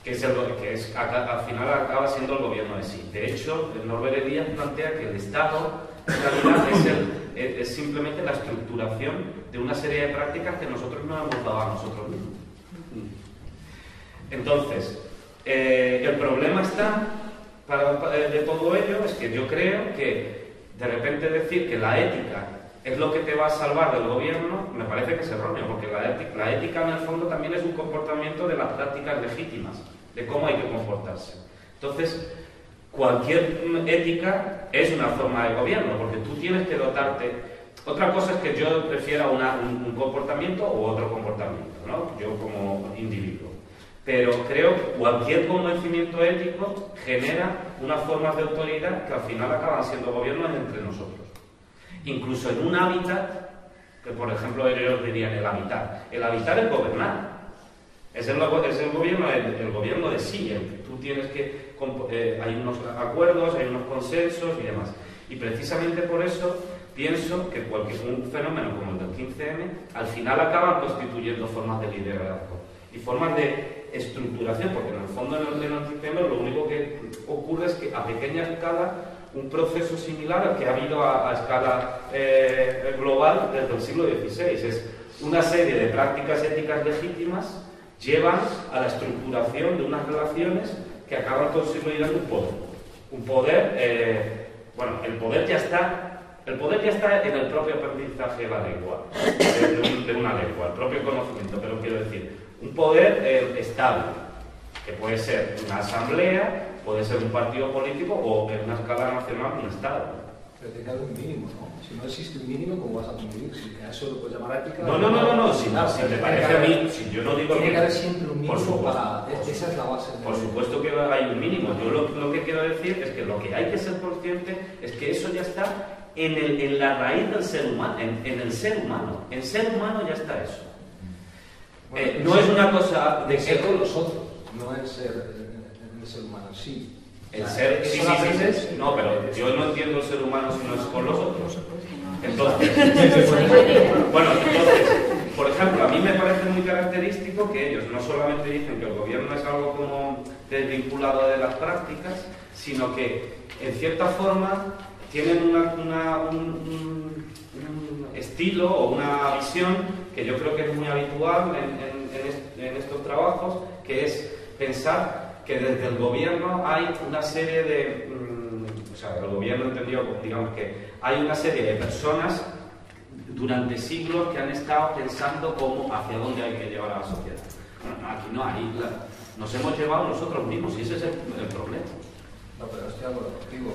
que al final acaba siendo el gobierno de sí. De hecho, Norbert Elias plantea que el Estado en realidad es simplemente la estructuración de una serie de prácticas que nosotros no hemos dado a nosotros mismos. Entonces, el problema está de todo ello es que yo creo que de repente decir que la ética es lo que te va a salvar del gobierno, me parece que es erróneo, porque la ética en el fondo también es un comportamiento de las prácticas legítimas, de cómo hay que comportarse. Entonces, cualquier ética es una forma de gobierno, porque tú tienes que dotarte. Otra cosa es que yo prefiera un comportamiento u otro comportamiento, ¿no? Yo como individuo. Pero creo que cualquier convencimiento ético genera unas formas de autoridad que al final acaban siendo gobiernos entre nosotros. Incluso en un hábitat, que por ejemplo ellos dirían el habitar. El habitar es gobernar. Es el gobierno de sí. Tú tienes que... hay unos acuerdos, hay unos consensos y demás. Y precisamente por eso pienso que un fenómeno como el del 15M al final acaban constituyendo formas de liderazgo y formas de estructuración, porque en el fondo en el 15M lo único que ocurre es que a pequeña escala un proceso similar al que ha habido a escala global desde el siglo XVI. Es una serie de prácticas éticas legítimas llevan a la estructuración de unas relaciones que acaban constituyendo un poder. Un poder, bueno, el poder ya está en el propio aprendizaje de la lengua, de una lengua, el propio conocimiento, pero quiero decir, un poder estable, que puede ser una asamblea, puede ser un partido político o en una escala nacional un Estado. Pero tiene que haber un mínimo, ¿no? Si no existe un mínimo, ¿cómo vas a convivir? Si a eso lo puedes llamar ética... No, si te parece a mí, si yo no digo... Tiene que haber siempre un mínimo para... Esa es la base. Por supuesto que hay un mínimo. Yo lo que quiero decir es que lo que hay que ser consciente es que eso ya está en la raíz del ser humano, en el ser humano. En ser humano ya está eso. Bueno, no es una cosa de ser con los otros, no es ser el ser humano, sí. El ser, sí. No, pero yo no entiendo el ser humano si no es con los otros. Entonces, por ejemplo, a mí me parece muy característico que ellos no solamente dicen que el gobierno es algo como desvinculado de las prácticas, sino que en cierta forma tienen un estilo o una visión que yo creo que es muy habitual en estos trabajos, que es pensar que desde el gobierno hay una serie de... o sea, el gobierno entendido, digamos que hay una serie de personas durante siglos que han estado pensando hacia dónde hay que llevar a la sociedad. Bueno, aquí no hay... nos hemos llevado nosotros mismos y ese es el problema. No, pero estoy de acuerdo contigo.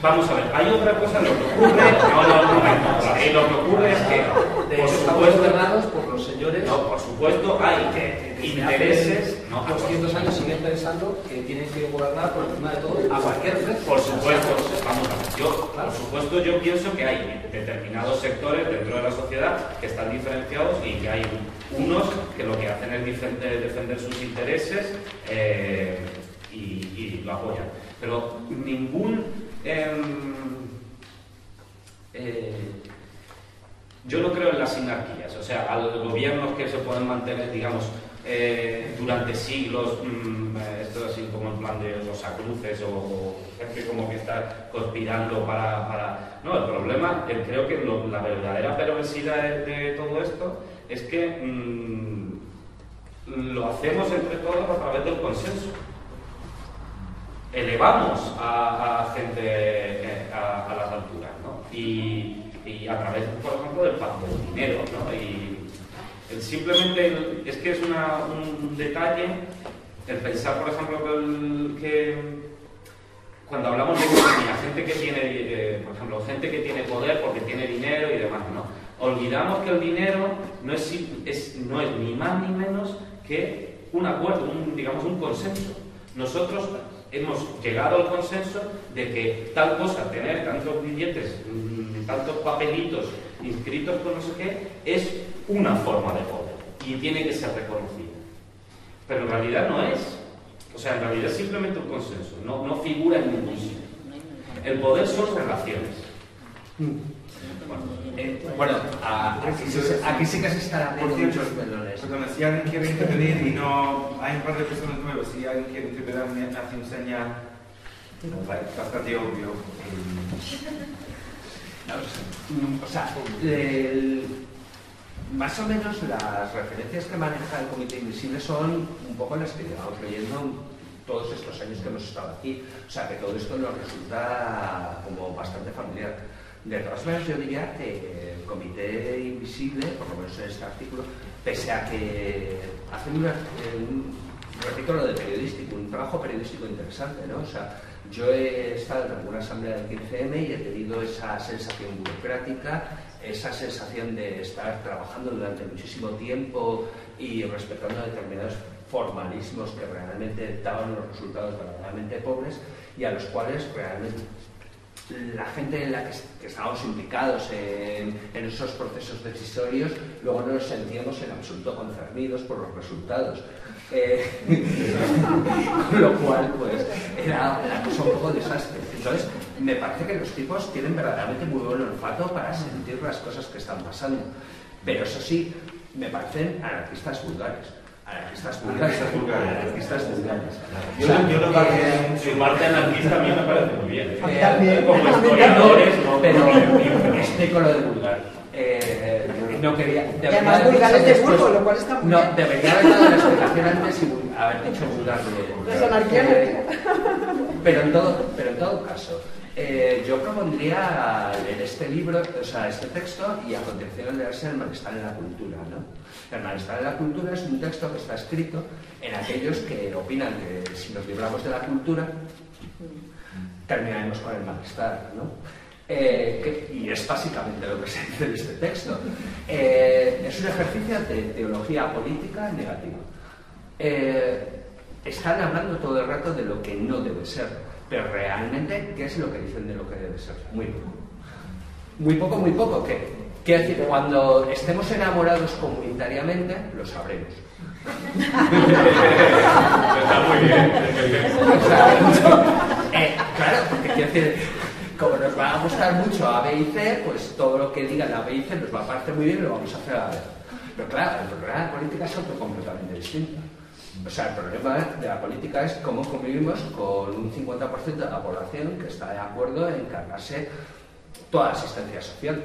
Vamos a ver, hay otra cosa, lo que ocurre... lo que ocurre es que, por supuesto... gobernados por los señores... No, por supuesto, hay intereses... 200 años siguen pensando que tienen que gobernar por encima de todo a cualquier precio. Por supuesto, vamos a ver, por supuesto yo pienso que hay determinados sectores dentro de la sociedad que están diferenciados y que hay unos que lo que hacen es defender sus intereses y lo apoyan. Pero ningún... yo no creo en las sinarquías, o sea, a los gobiernos que se pueden mantener, digamos, durante siglos, esto así como en plan de los acruces o gente como que está conspirando para... No, el problema, creo que la verdadera perversidad de todo esto es que lo hacemos entre todos a través del consenso. Elevamos a gente a las alturas, ¿no? Y a través, por ejemplo, del dinero, ¿no? Y simplemente es que es un detalle el pensar, por ejemplo, que cuando hablamos de economía, gente que tiene, por ejemplo, gente que tiene poder porque tiene dinero y demás, ¿no? Olvidamos que el dinero no es ni más ni menos que un acuerdo, digamos un consenso. Nosotros hemos llegado al consenso de que tal cosa, tener tantos billetes, tantos papelitos inscritos con no sé qué, es una forma de poder y tiene que ser reconocida. Pero en realidad no es. O sea, en realidad es simplemente un consenso, no figura en ningún sitio. El poder son relaciones. Aquí sí que se están abriendo muchos melones. Perdona, si alguien quiere intervenir y no hay un par de personas nuevas, si alguien quiere intervenir, me hace un señal bastante obvio. O sea, más o menos las referencias que maneja el Comité Invisible son un poco las que llevamos leyendo todos estos años que hemos estado aquí. O sea, que todo esto nos resulta como bastante familiar. De todas maneras, yo diría que el Comité Invisible, por lo menos en este artículo, pese a que hacen repito lo de periodístico, un trabajo periodístico interesante, ¿no? O sea, yo he estado en alguna asamblea del 15M y he tenido esa sensación burocrática, esa sensación de estar trabajando durante muchísimo tiempo y respetando determinados formalismos que realmente daban unos resultados verdaderamente pobres y a los cuales realmente la gente en la que estábamos implicados en esos procesos decisorios luego no nos sentíamos en absoluto concernidos por los resultados. Con lo cual, pues, era la cosa un poco desastre. Entonces, me parece que los tipos tienen verdaderamente muy buen olfato para sentir las cosas que están pasando. Pero eso sí, me parecen anarquistas vulgares. Anarquistas vulgares. Yo lo que su parte anarquista a mí me parece muy bien. Como historiadores, pero explico lo de vulgar. No quería. Además, vulgar es de vulgo, lo cual está muy bien. No, debería haber dado la explicación antes y haber dicho vulgar luego. Pues anarquía. Pero en todo caso, yo propondría leer este libro, o sea, este texto, y a continuación leerse El malestar en la cultura, ¿no? El malestar en la cultura es un texto que está escrito en aquellos que opinan que si nos libramos de la cultura, terminaremos con el malestar, ¿no? Y es básicamente lo que se dice en este texto. Es un ejercicio de teología política negativa. Están hablando todo el rato de lo que no debe ser, pero realmente, ¿qué es lo que dicen de lo que debe ser? Muy poco. Muy poco, muy poco. Quiero decir, cuando estemos enamorados comunitariamente, lo sabremos. Está muy bien. O sea, claro, porque quiero decir, como nos va a gustar mucho A, B y C, pues todo lo que digan A, B y C nos va a parecer muy bien y lo vamos a hacer a ver. Pero claro, el problema de la política es otro completamente distinto. O sea, el problema de la política es cómo convivimos con un 50% de la población que está de acuerdo en cargarse toda la asistencia social.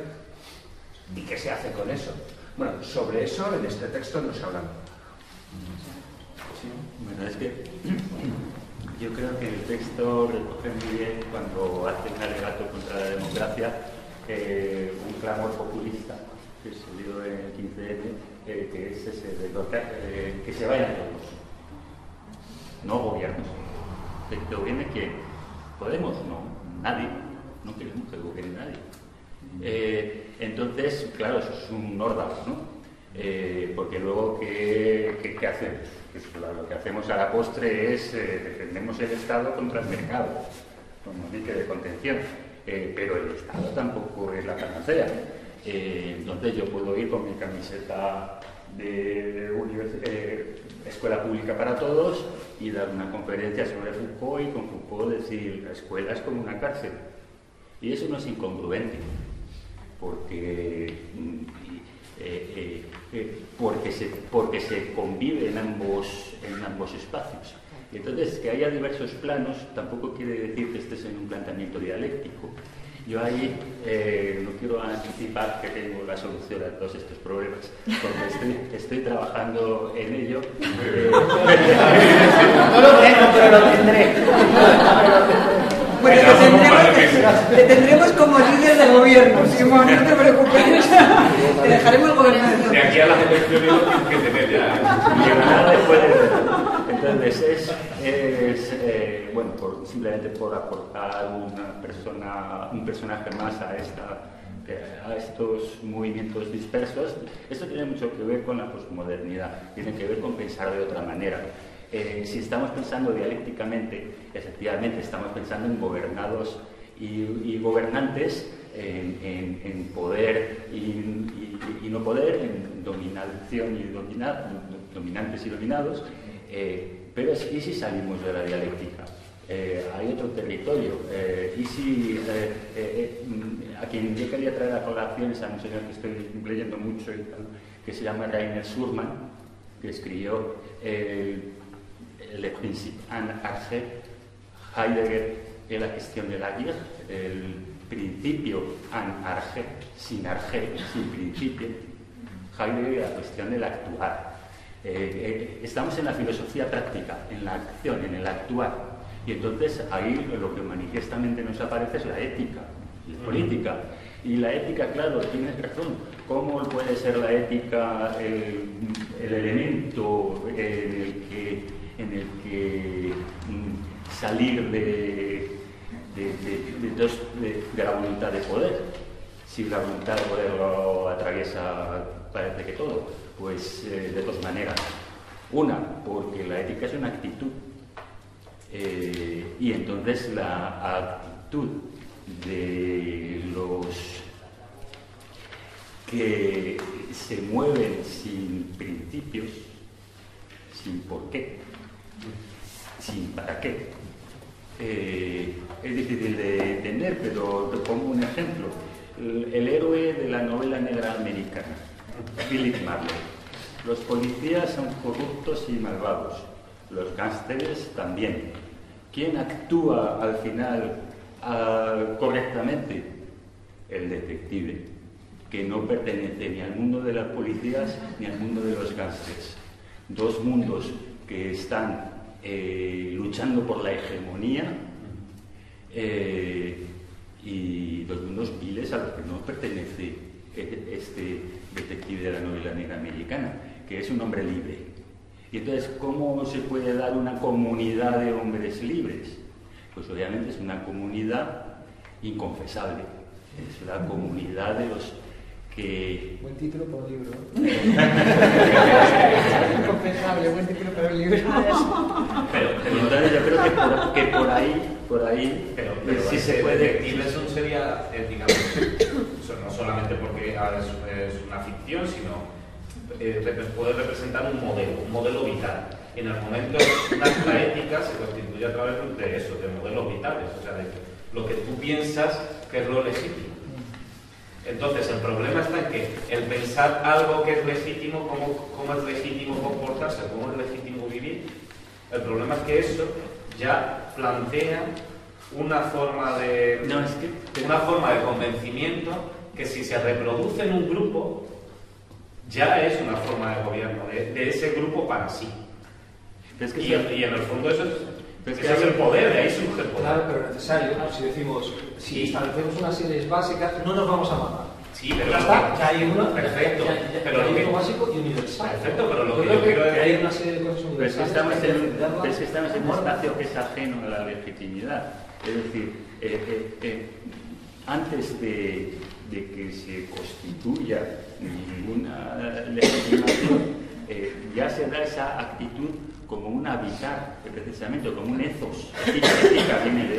¿Y qué se hace con eso? Bueno, sobre eso en este texto no se habla nada. Sí, bueno, es que yo creo que el texto recoge muy bien cuando hace un alegato contra la democracia un clamor populista que salió en el 15M, que es ese de que se vayan todos, no gobiernos. ¿Que gobierne quién? ¿Podemos? No, nadie. No queremos que gobierne nadie. Entonces, claro, eso es un órdago, ¿no? Porque luego, ¿qué hacemos? Pues, lo que hacemos a la postre es defendemos el Estado contra el mercado, como dique de contención. Pero el Estado tampoco es la panacea. Entonces yo puedo ir con mi camiseta de Escuela Pública para Todos y dar una conferencia sobre Foucault y con Foucault decir la escuela es como una cárcel. Y eso no es incongruente, porque se convive en ambos espacios. Y entonces, que haya diversos planos tampoco quiere decir que estés en un planteamiento dialéctico. Yo ahí no quiero anticipar que tengo la solución a todos estos problemas, porque estoy trabajando en ello. No lo tengo, pero lo tendré. Bueno, le tendremos como líder del gobierno, Simón, no te preocupes. Te dejaremos gobernar. De aquí a las elecciones que tener ya. Entonces bueno, simplemente por aportar un personaje más a estos movimientos dispersos. Esto tiene mucho que ver con la posmodernidad, tiene que ver con pensar de otra manera. Si estamos pensando dialécticamente, efectivamente estamos pensando en gobernados y gobernantes, en poder y no poder, en dominación y dominantes y dominados, pero ¿y si salimos de la dialéctica? Hay otro territorio. ¿Y si a quien yo quería traer a colación es a un señor que estoy leyendo mucho y tal, que se llama Rainer Surman, que escribió Le Principe en Arge, Heidegger en la gestión de la guerra, el principio en Arge, sin Arge, sin principio, Heidegger la cuestión del actuar. Estamos en la filosofía práctica, en la acción, en el actuar. Y entonces ahí lo que manifiestamente nos aparece es la ética, la política. Y la ética, claro, tienes razón. ¿Cómo puede ser la ética el elemento en el que salir de la voluntad de poder? Si la voluntad de poder lo atraviesa, parece que todo, pues de dos maneras. Una, porque la ética es una actitud. Y entonces la actitud de los que se mueven sin principios, sin por qué, sin para qué, es difícil de entender, pero te pongo un ejemplo. El héroe de la novela negra americana, Philip Marlowe. Los policías son corruptos y malvados, los gánsteres también. ¿Quién actúa al final correctamente? El detective, que no pertenece ni al mundo de las policías ni al mundo de los gánsteres. Dos mundos que están luchando por la hegemonía y dos mundos viles a los que no pertenece este detective de la novela negra americana, que es un hombre libre. Y entonces, ¿cómo se puede dar una comunidad de hombres libres? Pues obviamente es una comunidad inconfesable. Es la comunidad de los que... Buen título para un libro. Inconfesable, buen título para un libro. Pero entonces yo creo que por ahí pero sí se puede... Detective eso sería, digamos, no solamente porque es una ficción, sino puede representar un modelo vital. Y en el momento la ética se constituye a través de eso, de modelos vitales, o sea, de lo que tú piensas que es lo legítimo. Entonces, el problema está en que el pensar algo que es legítimo, cómo es legítimo comportarse, cómo es legítimo vivir, el problema es que eso ya plantea una forma de convencimiento que si se reproduce en un grupo, ya es una forma de gobierno, de ese grupo para sí. Y en el fondo eso es el poder, de ahí surge el poder. Claro, pero necesario, si decimos, si establecemos unas series básicas, no nos vamos a matar. Sí, pero ya está, ya hay uno, perfecto, pero hay uno básico y universal. Perfecto, pero lo que yo creo que hay una serie de cosas Pero universales. es que estamos en un espacio que es ajeno a la legitimidad. Es decir, antes de que se constituya ninguna legitimación, ya se da esa actitud como un habitar, precisamente, como un ethos. Ética viene de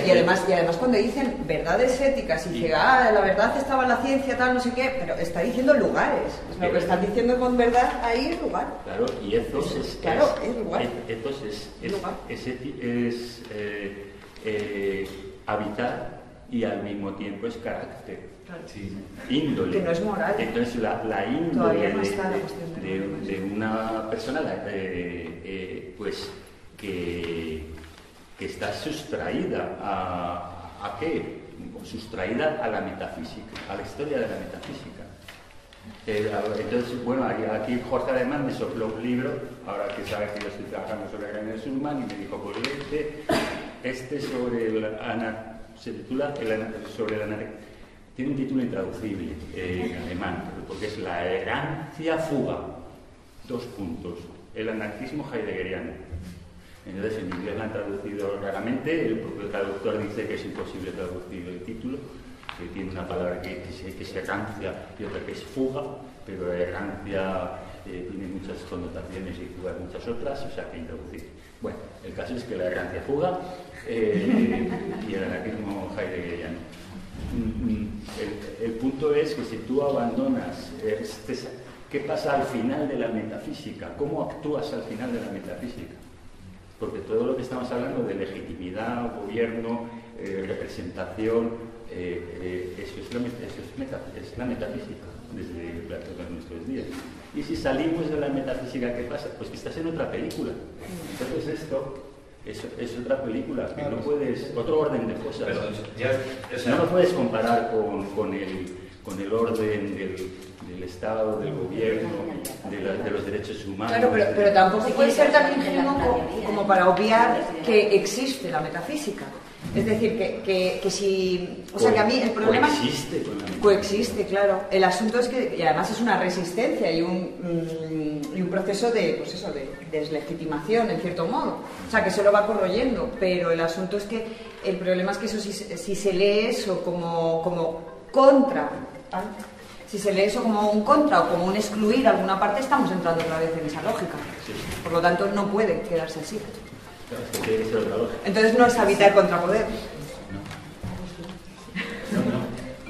Y además cuando dicen verdades éticas y dice, la verdad estaba en la ciencia, tal, no sé qué, pero está diciendo lugares. Lo que están diciendo con verdad ahí es lugar. Claro, y ethos es lugar. Ethos es habitar y al mismo tiempo es carácter. Sí. Índole. Que no es moral. Entonces la índole de una persona pues que está sustraída a qué? Sustraída a la metafísica, a la historia de la metafísica. Entonces, bueno, aquí Jorge Alemán me sopló un libro, ahora que sabe que yo estoy trabajando sobre René Schulman, y me dijo, pues este sobre se titula sobre la tiene un título intraducible en alemán, porque es La errancia fuga, el anarquismo heideggeriano. Entonces en inglés lo han traducido raramente, el propio traductor dice que es imposible traducir el título, que tiene una palabra que es errancia y otra que es fuga, pero errancia tiene muchas connotaciones y fuga muchas otras, o sea que introducir. Bueno, el caso es que la errancia fuga y el anarquismo heideggeriano. El punto es que si tú abandonas, ¿qué pasa al final de la metafísica? ¿Cómo actúas al final de la metafísica? Porque todo lo que estamos hablando de legitimidad, gobierno, representación, eso es la metafísica desde Platón nuestros días. Y si salimos de la metafísica, ¿qué pasa? Pues que estás en otra película. Entonces esto es otra película, que no puedes, otro orden de cosas. Pero no lo puedes comparar con con el orden del Estado, del gobierno, de los derechos humanos. Claro, pero tampoco puede ser tan ingenuo como para obviar que existe la metafísica. Es decir, que si... O sea, que a mí el problema... Coexiste, claro. El asunto es que, y además es una resistencia y un proceso de, pues eso, de deslegitimación, en cierto modo. O sea, que se lo va corroyendo, pero el asunto es que el problema es que eso si se lee eso como contra, ¿vale? Si se lee eso como un contra o como un excluir alguna parte, estamos entrando otra vez en esa lógica. Por lo tanto, no puede quedarse así. Entonces no es habitar el contrapoder.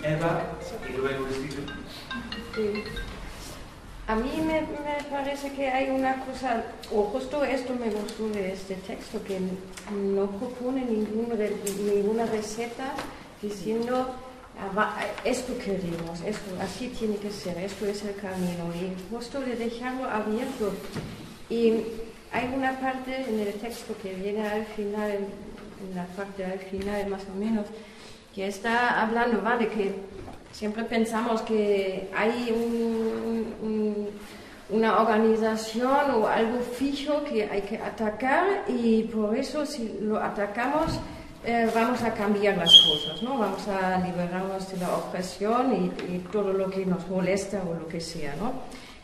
Eva, y luego sí. A mí me parece que hay una cosa, o justo esto me gustó de este texto, que no propone ninguna receta diciendo esto queremos, esto así tiene que ser, esto es el camino, y justo de dejarlo abierto. Y hay una parte en el texto que viene al final, en la parte al final más o menos, que está hablando, ¿vale? Que siempre pensamos que hay una organización o algo fijo que hay que atacar y por eso si lo atacamos vamos a cambiar las cosas, ¿no? Vamos a liberarnos de la opresión y todo lo que nos molesta o lo que sea, ¿no?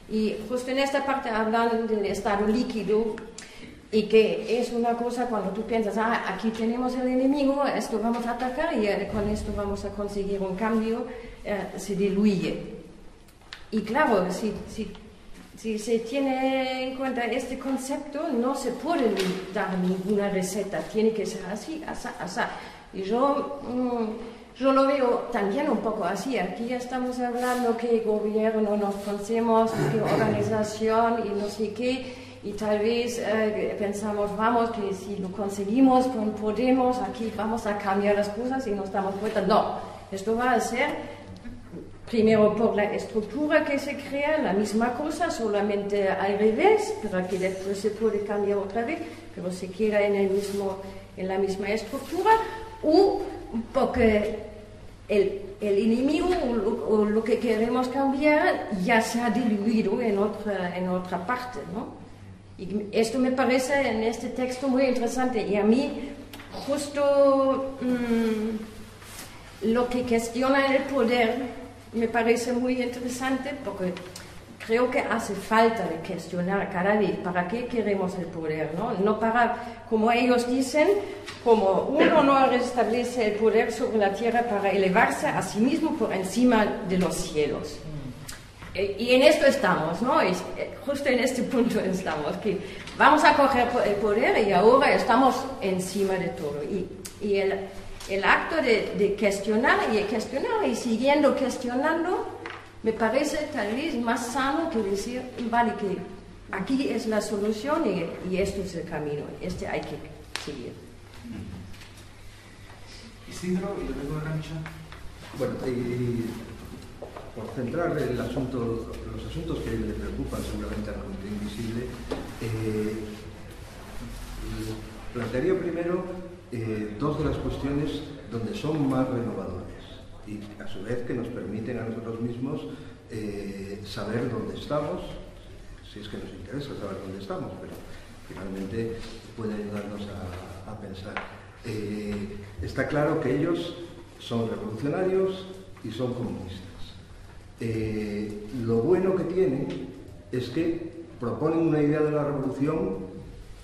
Y justo en esta parte hablan del estado líquido y que es una cosa cuando tú piensas, aquí tenemos el enemigo, esto vamos a atacar y con esto vamos a conseguir un cambio, se diluye. Y claro, si se tiene en cuenta este concepto, no se puede dar ninguna receta, tiene que ser así, así. Y yo lo veo también un poco así. Aquí estamos hablando que gobierno nos conocemos, que organización y no sé qué, y tal vez pensamos, vamos, que si lo conseguimos con Podemos, aquí vamos a cambiar las cosas y nos damos cuenta, no, esto va a ser primero por la estructura que se crea, la misma cosa, solamente al revés, para que después se puede cambiar otra vez, pero se queda en la misma estructura, o porque el enemigo o lo que queremos cambiar ya se ha diluido en otra parte, ¿no? Y esto me parece en este texto muy interesante, y a mí justo lo que cuestiona el poder me parece muy interesante, porque creo que hace falta de cuestionar cada vez para qué queremos el poder, ¿no? No para, como ellos dicen, como uno no restablece el poder sobre la tierra para elevarse a sí mismo por encima de los cielos. Y en esto estamos, ¿no? Justo en este punto estamos, que vamos a coger el poder y ahora estamos encima de todo. Y el acto de cuestionar y siguiendo cuestionando me parece tal vez más sano que decir, vale, que aquí es la solución y esto es el camino, este hay que seguir. Isidro y luego Rancho. Bueno, por centrar el asunto, los asuntos que le preocupan seguramente al Comité Invisible, plantearía primero dos de las cuestiones donde son más renovadores y a su vez que nos permiten a nosotros mismos saber dónde estamos, si es que nos interesa saber dónde estamos, pero finalmente puede ayudarnos a pensar. Está claro que ellos son revolucionarios y son comunistas. Lo bueno que tienen es que proponen una idea de la revolución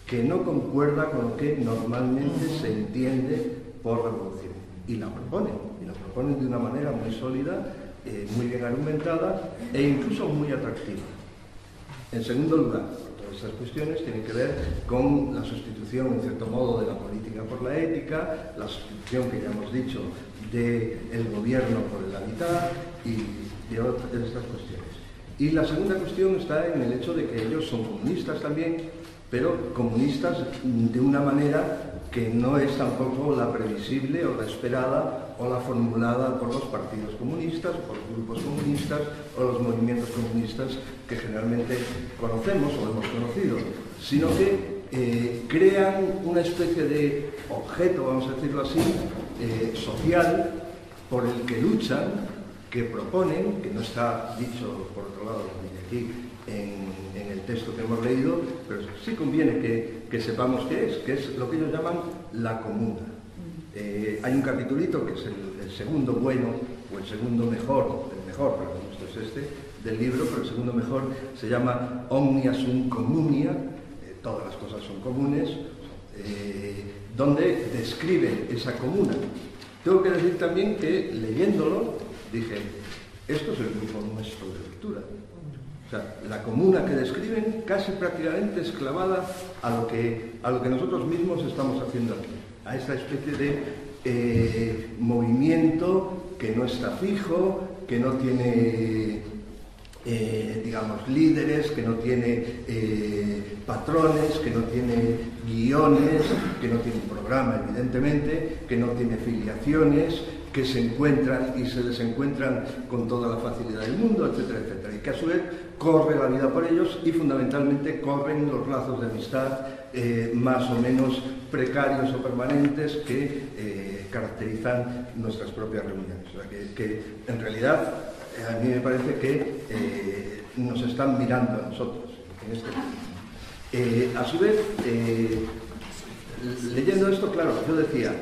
que no concuerda con lo que normalmente se entiende por revolución. Y la proponen de una manera muy sólida, muy bien argumentada e incluso muy atractiva. En segundo lugar, todas estas cuestiones tienen que ver con la sustitución, en cierto modo, de la política por la ética, la sustitución, que ya hemos dicho, del gobierno por el habitar y de estas cuestiones. Y la segunda cuestión está en el hecho de que ellos son comunistas también, pero comunistas de una manera que no es tampoco la previsible o la esperada o la formulada por los partidos comunistas, por los grupos comunistas o los movimientos comunistas que generalmente conocemos o hemos conocido, sino que crean una especie de objeto, vamos a decirlo así, social, por el que luchan que proponen, que no está dicho por otro lado desde aquí en el texto que hemos leído, pero sí conviene que sepamos qué es lo que ellos llaman la comuna. Hay un capitulito que es el segundo bueno, o el segundo mejor, el mejor, para nosotros es este, del libro, pero el segundo mejor se llama Omnia Sunt Communia, todas las cosas son comunes, donde describe esa comuna. Tengo que decir también que leyéndolo dije, esto es el grupo nuestro de lectura. O sea, la comuna que describen casi prácticamente es clavada a lo que nosotros mismos estamos haciendo aquí, a esta especie de movimiento que no está fijo, que no tiene, digamos, líderes, que no tiene patrones, que no tiene guiones, que no tiene un programa, evidentemente, que no tiene filiaciones, que se encuentran y se desencuentran con toda la facilidad del mundo, etcétera, etcétera, y que a su vez corre la vida por ellos y fundamentalmente corren los lazos de amistad más o menos precarios o permanentes que caracterizan nuestras propias reuniones. O sea, que en realidad a mí me parece que nos están mirando a nosotros en este momento. A su vez, leyendo esto, claro, yo decía,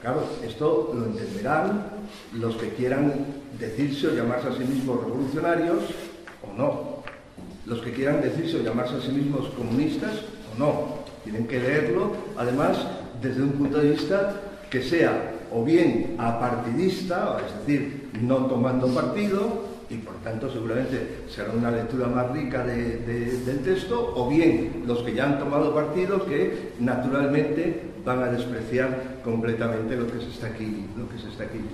claro, esto lo entenderán los que quieran decirse o llamarse a sí mismos revolucionarios o no. Los que quieran decirse o llamarse a sí mismos comunistas o no. Tienen que leerlo, además, desde un punto de vista que sea o bien apartidista, es decir, no tomando partido, y por tanto seguramente será una lectura más rica del texto, o bien los que ya han tomado partido, que naturalmente van a despreciar completamente lo que se está aquí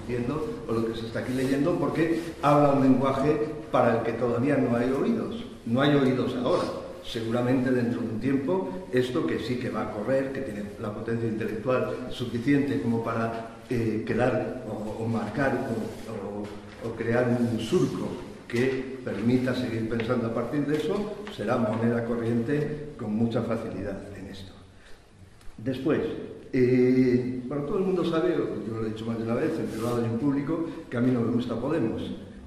diciendo o lo que se está aquí leyendo, porque habla un lenguaje para el que todavía no hay oídos. No hay oídos ahora. Seguramente dentro de un tiempo esto, que sí que va a correr, que tiene la potencia intelectual suficiente como para quedar o marcar o crear un surco que permita seguir pensando a partir de eso, será moneda corriente con mucha facilidad en esto. Después, bueno, todo el mundo sabe, yo lo he dicho más de una vez, en privado y en público, que a mí no me gusta Podemos,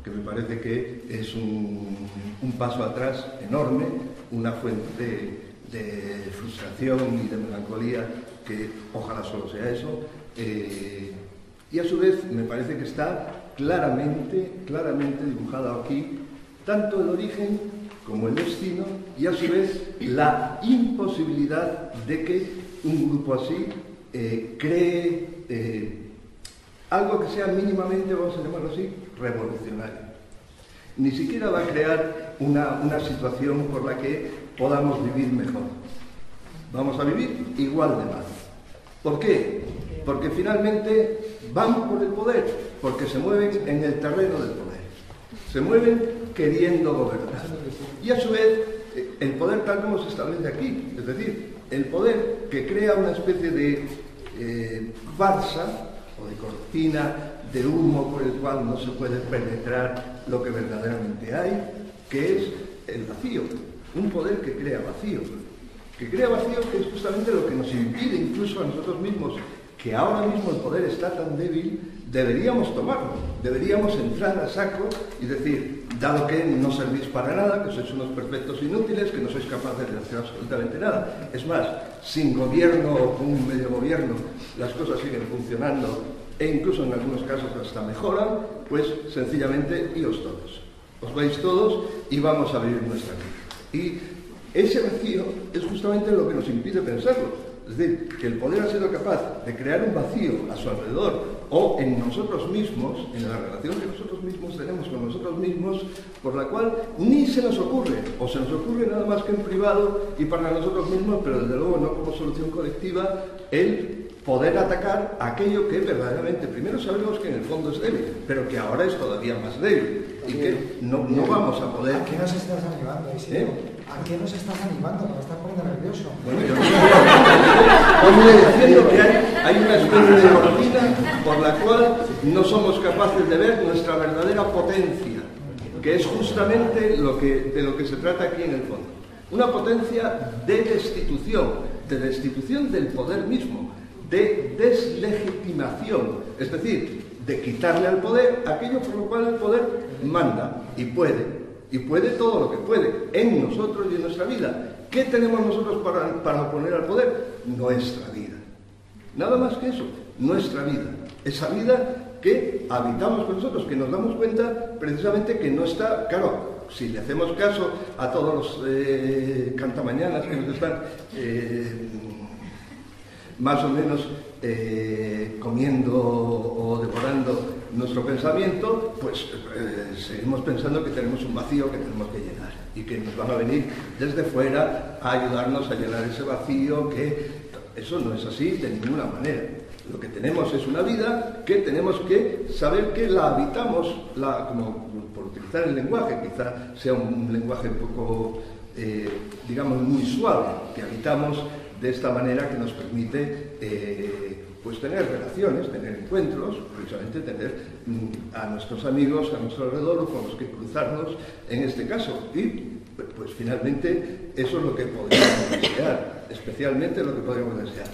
que me parece que es un paso atrás enorme, una fuente de frustración y de melancolía, que ojalá solo sea eso, y a su vez me parece que está claramente dibujado aquí tanto el origen como el destino, y a su vez la imposibilidad de que un grupo así cree algo que sea mínimamente, vamos a llamarlo así, revolucionario. Ni siquiera va a crear una situación por la que podamos vivir mejor. Vamos a vivir igual de mal. ¿Por qué? Porque finalmente van por el poder, porque se mueven en el terreno del poder. Se mueven queriendo gobernar. Y a su vez, el poder tal como se establece aquí, es decir, el poder que crea una especie de farsa o de cortina de humo por el cual no se puede penetrar lo que verdaderamente hay, que es el vacío. Un poder que crea vacío. Que es justamente lo que nos impide incluso a nosotros mismos, que ahora mismo el poder está tan débil, deberíamos tomarlo, deberíamos entrar a saco y decir, dado que no servís para nada, que sois unos perfectos inútiles, que no sois capaces de hacer absolutamente nada. Es más, sin gobierno o con un medio gobierno las cosas siguen funcionando e incluso en algunos casos hasta mejoran, pues sencillamente iros todos. Os vais todos y vamos a vivir nuestra vida. Y ese vacío es justamente lo que nos impide pensarlo. Es decir, que el poder ha sido capaz de crear un vacío a su alrededor o en nosotros mismos, en la relación que nosotros mismos tenemos con nosotros mismos, por la cual ni se nos ocurre, o se nos ocurre nada más que en privado y para nosotros mismos, pero desde luego no como solución colectiva, el poder atacar aquello que verdaderamente, primero sabemos que en el fondo es débil, pero que ahora es todavía más débil y que no vamos a poder... ¿A qué nos estás animando, Isidro? ¿A qué nos estás animando? Me estás poniendo nervioso. Bueno, yo estoy diciendo que hay una especie de cortina por la cual no somos capaces de ver nuestra verdadera potencia, que es justamente de lo que se trata aquí en el fondo. Una potencia de destitución del poder mismo, de deslegitimación, es decir, de quitarle al poder aquello por lo cual el poder manda y puede todo lo que puede en nosotros y en nuestra vida. ¿Qué tenemos nosotros para oponer al poder? Nuestra vida. Nada más que eso, nuestra vida. Esa vida que habitamos con nosotros, que nos damos cuenta precisamente que no está, claro, si le hacemos caso a todos los cantamañanas que nos están más o menos comiendo o devorando nuestro pensamiento, pues seguimos pensando que tenemos un vacío que tenemos que llenar y que nos van a venir desde fuera a ayudarnos a llenar ese vacío, que eso no es así de ninguna manera. Lo que tenemos es una vida que tenemos que saber que la habitamos, como por utilizar el lenguaje, quizá sea un lenguaje un poco, digamos, muy suave, que habitamos de esta manera que nos permite pues tener relaciones, tener encuentros, precisamente tener a nuestros amigos a nuestro alrededor con los que cruzarnos en este caso. Y pues finalmente eso es lo que podríamos desear, especialmente lo que podríamos desear.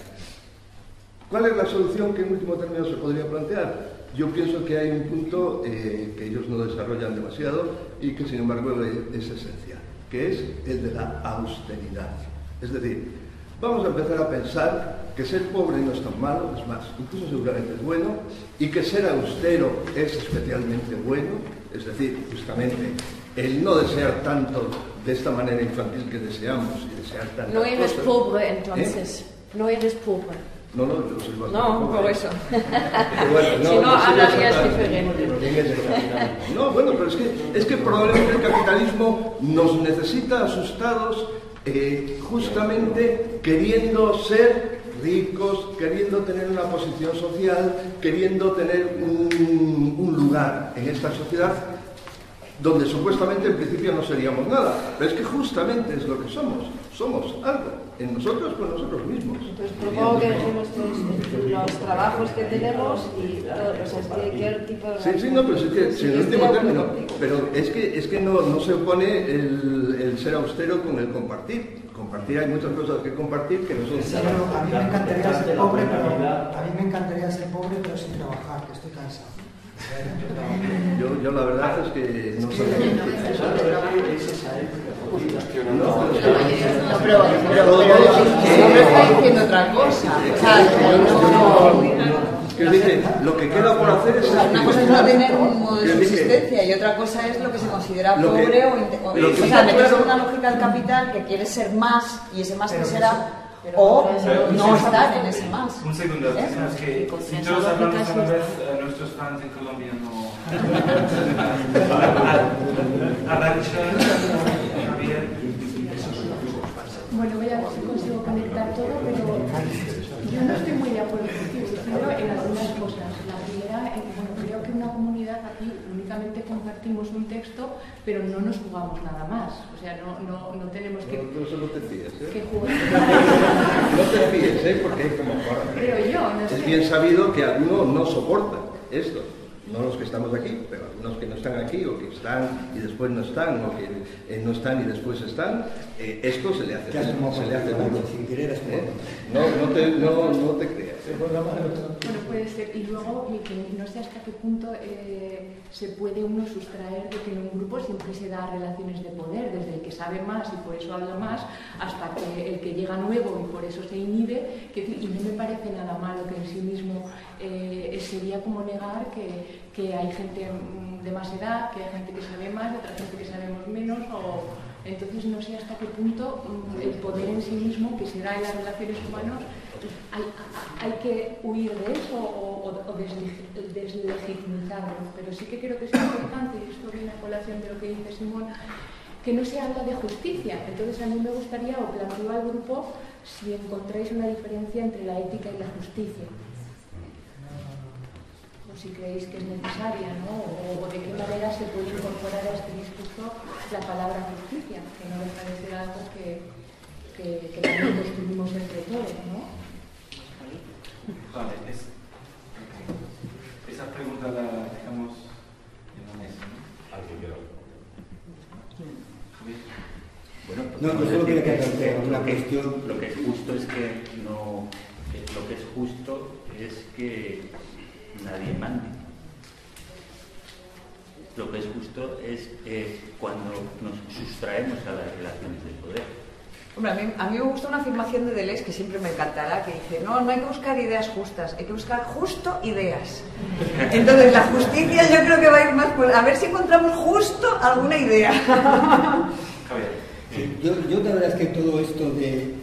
¿Cuál es la solución que en último término se podría plantear? Yo pienso que hay un punto que ellos no desarrollan demasiado y que sin embargo es esencial, que es el de la austeridad. Es decir, vamos a empezar a pensar que ser pobre no es tan malo, es más, incluso seguramente es bueno, y que ser austero es especialmente bueno, es decir, justamente el no desear tanto de esta manera infantil que deseamos y desear tantas no eres cosas. Pobre entonces, no eres pobre. No, yo soy bastante No, pobre. por eso. Bueno, si no, hablarías diferente. No, bueno, pero es que probablemente el capitalismo nos necesita asustados justamente queriendo ser ricos, queriendo tener una posición social, queriendo tener un lugar en esta sociedad donde supuestamente en principio no seríamos nada, pero es que justamente es lo que somos algo, en nosotros con nosotros mismos. Entonces propongo que dejemos los trabajos que tenemos y cualquier tipo de... Sí, no, pero es que en el último término, pero es que no se opone el ser austero con el compartir. Compartir, hay muchas cosas que compartir que no son... Sí, a mí me encantaría ser pobre, pero sin trabajar, que estoy cansado. Yo la verdad es que no sé. Pero está diciendo otra cosa. Lo que queda por hacer es... Una cosa es no tener un modo de subsistencia y otra cosa es lo que se considera pobre o sea, meterse en una lógica del capital que quiere ser más y ese más que será... o no estar en ese más. Un segundo, tenemos que si todos hablamos a la vez, nuestros fans en Colombia no... Bueno, voy a ver si consigo conectar todo, pero yo no estoy muy de acuerdo contigo, primero en algunas cosas. La primera, creo que una comunidad aquí únicamente compartimos un texto, pero no nos jugamos nada más. O sea, no tenemos que... No te fíes, que jugar. No te fíes, porque como... Creo yo, no sé. Es bien sabido que algunos no soportan esto. No los que estamos aquí, pero algunos que no están aquí, o que están y después no están, o que no están y después están, esto se le hace duro. Sin querer es no te creas. Bueno, puede ser. Y luego, que no sé hasta qué punto se puede uno sustraer de que en un grupo siempre se da relaciones de poder, desde el que sabe más y por eso habla más, hasta que el que llega nuevo y por eso se inhibe, y no me parece nada malo que en sí mismo sería como negar que hay gente de más edad, que hay gente que sabe más, otra gente que sabemos menos, entonces no sé hasta qué punto el poder en sí mismo, que se da en las relaciones humanas, hay que huir de eso o deslegitimizarlo. Pero sí que creo que es importante, y esto viene a colación de lo que dice Simón, que no se habla de justicia. Entonces a mí me gustaría, o planteo al grupo, si encontráis una diferencia entre la ética y la justicia. Si creéis que es necesaria, ¿no? O de qué manera se puede incorporar a este discurso la palabra justicia, que no deja de ser algo que también construimos entre todos, ¿no? Vale, esa pregunta la dejamos en la mesa, ¿no? Bueno, yo solo quería plantear una cuestión. Lo que es justo es que lo que es justo es que nadie mande. lo que es justo es cuando nos sustraemos a las relaciones de poder. Hombre, a mí me gusta una afirmación de Deleuze que siempre me encantará, que dice, no hay que buscar ideas justas, hay que buscar justo ideas. Entonces la justicia yo creo que va a ir más por a ver si encontramos justo alguna idea. Sí, yo la verdad es que todo esto de...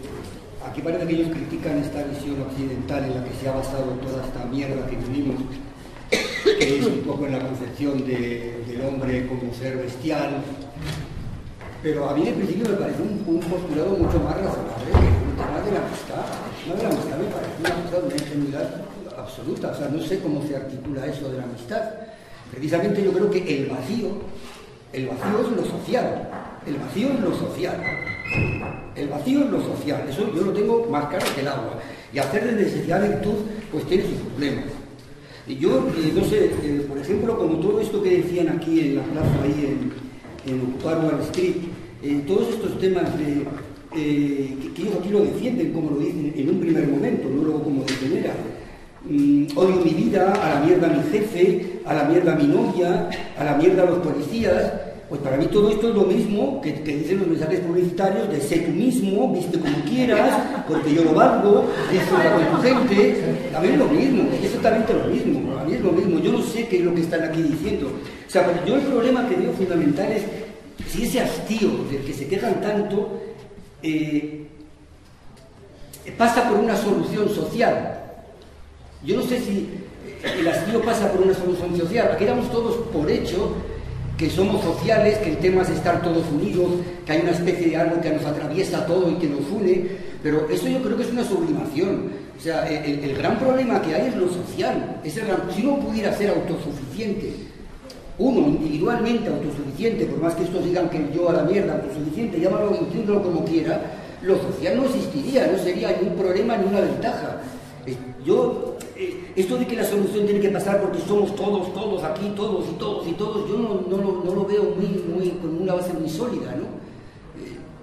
Aquí parece que ellos critican esta visión occidental en la que se ha basado toda esta mierda que vivimos, que es un poco en la concepción del hombre como ser bestial. Pero a mí en principio me parece un postulado mucho más razonable que el tema de la amistad. El tema de la amistad me parece una cosa de una ingenuidad absoluta. O sea, no sé cómo se articula eso de la amistad. Precisamente yo creo que el vacío es lo social. El vacío es lo social. El vacío es lo social. Eso yo lo tengo más claro que el agua. Y hacer de necesidad virtud, pues tiene sus problemas. Y yo, no sé, por ejemplo, como todo esto que decían aquí en la plaza, ahí en ocupar Wall Street, todos estos temas que ellos aquí lo defienden, como lo dicen en un primer momento, no luego como degenera. Odio mi vida, a la mierda mi jefe, a la mierda mi novia, a la mierda los policías. Pues para mí todo esto es lo mismo que dicen los mensajes publicitarios de sé tú mismo, viste como quieras, porque yo lo valgo, disfruta con tu gente. A mí es lo mismo, es exactamente lo mismo, a mí es lo mismo. Yo no sé qué es lo que están aquí diciendo. O sea, yo el problema que veo fundamental es si ese hastío del que se quejan tanto pasa por una solución social. Yo no sé si el hastío pasa por una solución social. Aquí damos todos por hecho que somos sociales, que el tema es estar todos unidos, que hay una especie de algo que nos atraviesa todo y que nos une, pero eso yo creo que es una sublimación. O sea, el gran problema que hay es lo social. Si uno pudiera ser autosuficiente, uno individualmente autosuficiente, por más que estos digan que yo a la mierda, autosuficiente, llámalo, entiéndelo como quiera, lo social no existiría, no sería ni un problema ni una ventaja. Esto de que la solución tiene que pasar porque somos todos aquí, todos, yo no lo veo con una base muy sólida, ¿no?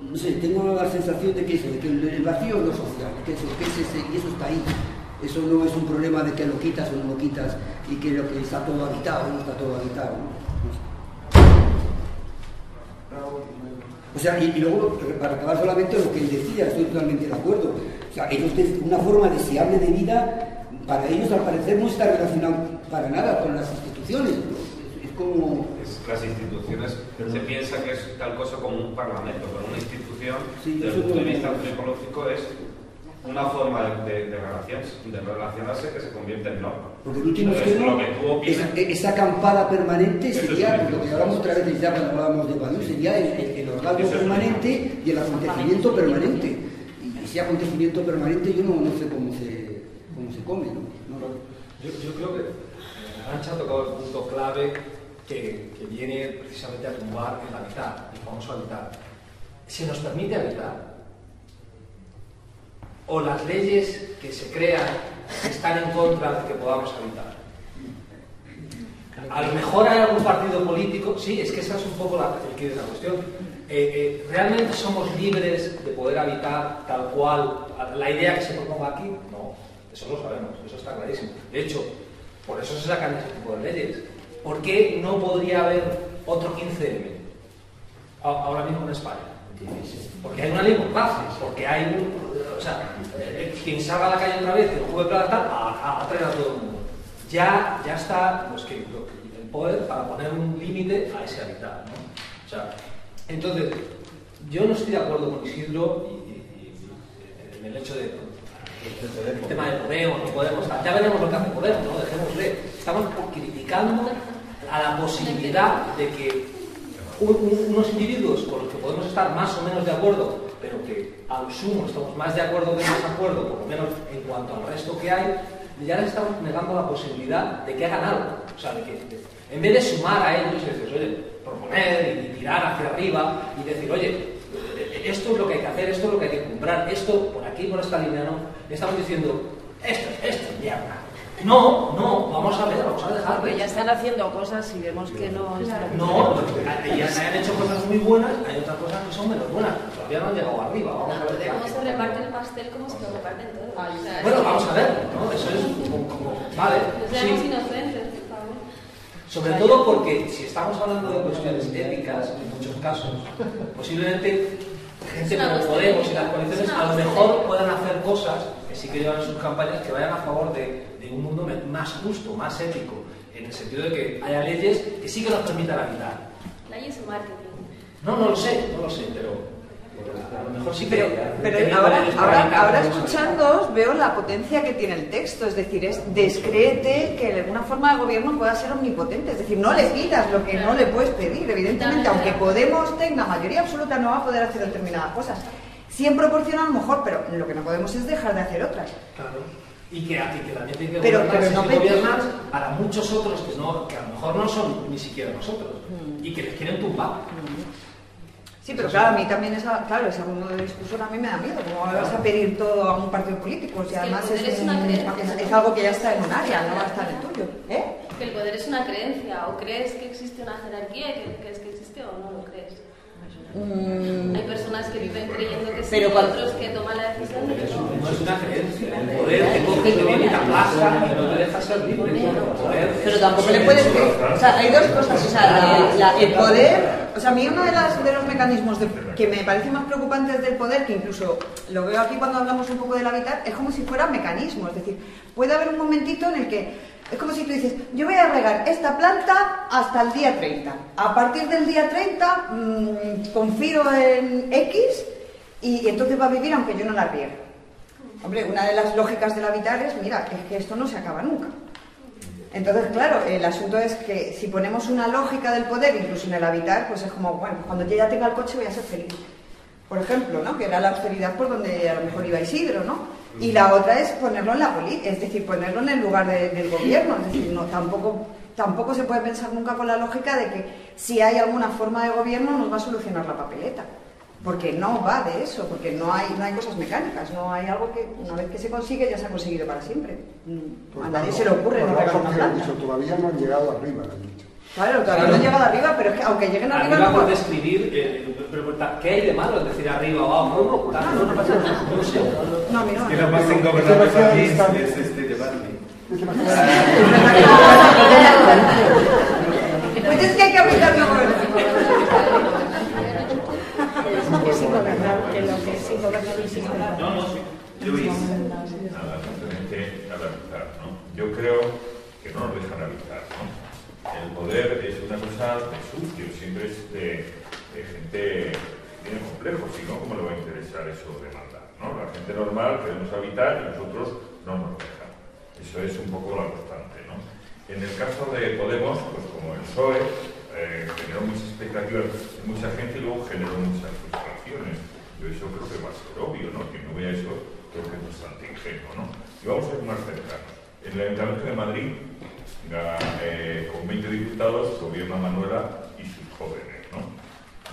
No sé, tengo la sensación de que el vacío es lo social, y eso está ahí. Eso no es un problema de que lo quitas o no lo quitas y que lo que está todo habitado o no está todo habitado, ¿no? O sea, y luego, para acabar solamente lo que él decía, estoy totalmente de acuerdo. O sea, una forma deseable de vida, para ellos al parecer no está relacionado para nada con las instituciones. Es como... Las instituciones, se piensa que es tal cosa como un parlamento, pero una institución, sí, desde el punto de vista antropológico, es una forma de relacionarse que se convierte en norma. Porque el último extremo, esa acampada permanente sería, lo que hablamos otra vez ya cuando hablábamos de Badiou, sería el orgasmo permanente y el acontecimiento permanente. Y ese acontecimiento permanente yo no sé cómo se come, ¿no? Yo creo que Arantxa ha tocado el punto clave que viene precisamente a tumbar el habitar, el famoso habitar. ¿Se nos permite habitar? ¿O las leyes que se crean están en contra de que podamos habitar? A lo mejor hay algún partido político, sí, es que esa es un poco el quid de la cuestión. ¿Realmente somos libres de poder habitar tal cual la idea que se proponga aquí? No, eso lo sabemos, eso está clarísimo. De hecho, por eso se sacan ese tipo de leyes. ¿Por qué no podría haber otro 15M ahora mismo en España? Porque hay una ley por clases, porque hay quien salga a la calle otra vez, que no juegue plata tal, a traer a todo el mundo. Ya está el poder para poner un límite a ese habitar, ¿no? O sea, entonces, yo no estoy de acuerdo con Isidro y en el hecho de el tema de Podemos, no Podemos, ya veremos lo que hace Podemos, ¿no? Dejémosle. Estamos criticando a la posibilidad de que unos individuos con los que podemos estar más o menos de acuerdo, pero que a lo sumo estamos más de acuerdo que en desacuerdo, por lo menos en cuanto al resto que hay, ya les estamos negando la posibilidad de que hagan algo. O sea, de que en vez de sumar a ellos, es decir, oye, proponer y tirar hacia arriba y decir, oye, esto es lo que hay que hacer, esto es lo que hay que comprar, esto por aquí, por esta línea, no. Le estamos diciendo, esto es mierda. No, vamos a ver, vamos a dejar. Porque ya están haciendo cosas y vemos que no es lo que no, ya se han hecho cosas muy buenas, hay otras cosas que son menos buenas, todavía no han llegado arriba. Vamos a ver cómo se reparte el pastel, cómo se lo reparten todos. Bueno, vamos a ver, ¿no? Eso es como vale. Seamos inocentes, por favor. Sobre todo porque si estamos hablando de cuestiones éticas, en muchos casos, posiblemente gente como Podemos y las coaliciones a lo mejor puedan hacer cosas que sí que llevan en sus campañas que vayan a favor de un mundo más justo, más ético, en el sentido de que haya leyes que sí que nos permitan habitar. Leyes o marketing. No lo sé, pero a lo mejor sí que... Pero ahora escuchándoos veo la potencia que tiene el texto, es decir, descréete que de alguna forma el gobierno pueda ser omnipotente, es decir, no le pidas lo que no le puedes pedir, evidentemente, aunque Podemos tenga mayoría absoluta no va a poder hacer determinadas cosas. Sí en proporción a lo mejor, pero lo que no podemos es dejar de hacer otras. Claro. Y que también tiene que gobernar, no gobiernar para muchos otros que a lo mejor no son ni siquiera nosotros y que les quieren tumbar. Sí, pero claro, a mí también ese modo de discusión a mí me da miedo. ¿Cómo vas a pedir todo a un partido político? Si además es algo que ya está en un área, no va a estar en el tuyo. Que el poder es una creencia. ¿O crees que existe una jerarquía y crees que existe o no lo crees? Hay personas que viven creyendo que sí, y otros que toman la decisión de que no. No es una creencia. El poder te coge, te viene, te aplasta y no te deja ser libre. Pero tampoco le puedes creer. O sea, hay dos cosas. O sea, el poder... O sea, a mí uno de los mecanismos que me parecen más preocupantes del poder, que incluso lo veo aquí cuando hablamos un poco del habitar, es como si fuera mecanismo. Es decir, puede haber un momentito en el que es como si tú dices, yo voy a regar esta planta hasta el día 30. A partir del día 30 confío en X y entonces va a vivir aunque yo no la riegue. Hombre, una de las lógicas del habitar es, mira, es que esto no se acaba nunca. Entonces, claro, el asunto es que si ponemos una lógica del poder, incluso en el habitar, pues es como, bueno, cuando yo ya tenga el coche voy a ser feliz. Por ejemplo, ¿no? Que era la austeridad por donde a lo mejor iba Isidro, ¿no? Y la otra es ponerlo en la política, es decir, ponerlo en el lugar del gobierno. Es decir, no, tampoco se puede pensar nunca con la lógica de que si hay alguna forma de gobierno nos va a solucionar la papeleta. Porque no va de eso, porque no hay cosas mecánicas, no hay algo que una vez que se consigue ya se ha conseguido para siempre. A nadie se le ocurre no regar una planta. Todavía no han llegado arriba, han dicho. Claro, todavía no han llegado arriba, pero es que aunque lleguen arriba... Arriba por describir, ¿qué hay de malo en decir arriba o abajo? No pasa nada, no sé. No, a mí no. Es que lo más ingobernable para mí es este debate. Pues es que hay que aplicarlo por el... Es ingobernable, que lo que es ingobernable es ingobernable. Luis. Nada, simplemente adaptar, ¿no? Yo creo que no nos dejan habitar, ¿no? El poder es una cosa de sucio, siempre es de gente que tiene complejos, si no, ¿cómo le va a interesar eso de mandar, ¿no? La gente normal queremos habitar y nosotros no nos dejan. Eso es un poco la constante, ¿no? En el caso de Podemos, pues como el PSOE, generó muchas expectativas de mucha gente y luego generó muchas frustraciones. Yo eso creo que va a ser obvio, ¿no? Quien no vea eso creo que es bastante ingenuo, ¿no? Y vamos a ser más cercanos. En el Ayuntamiento de Madrid, con 20 diputados, gobierna Manuela y sus jóvenes, ¿no?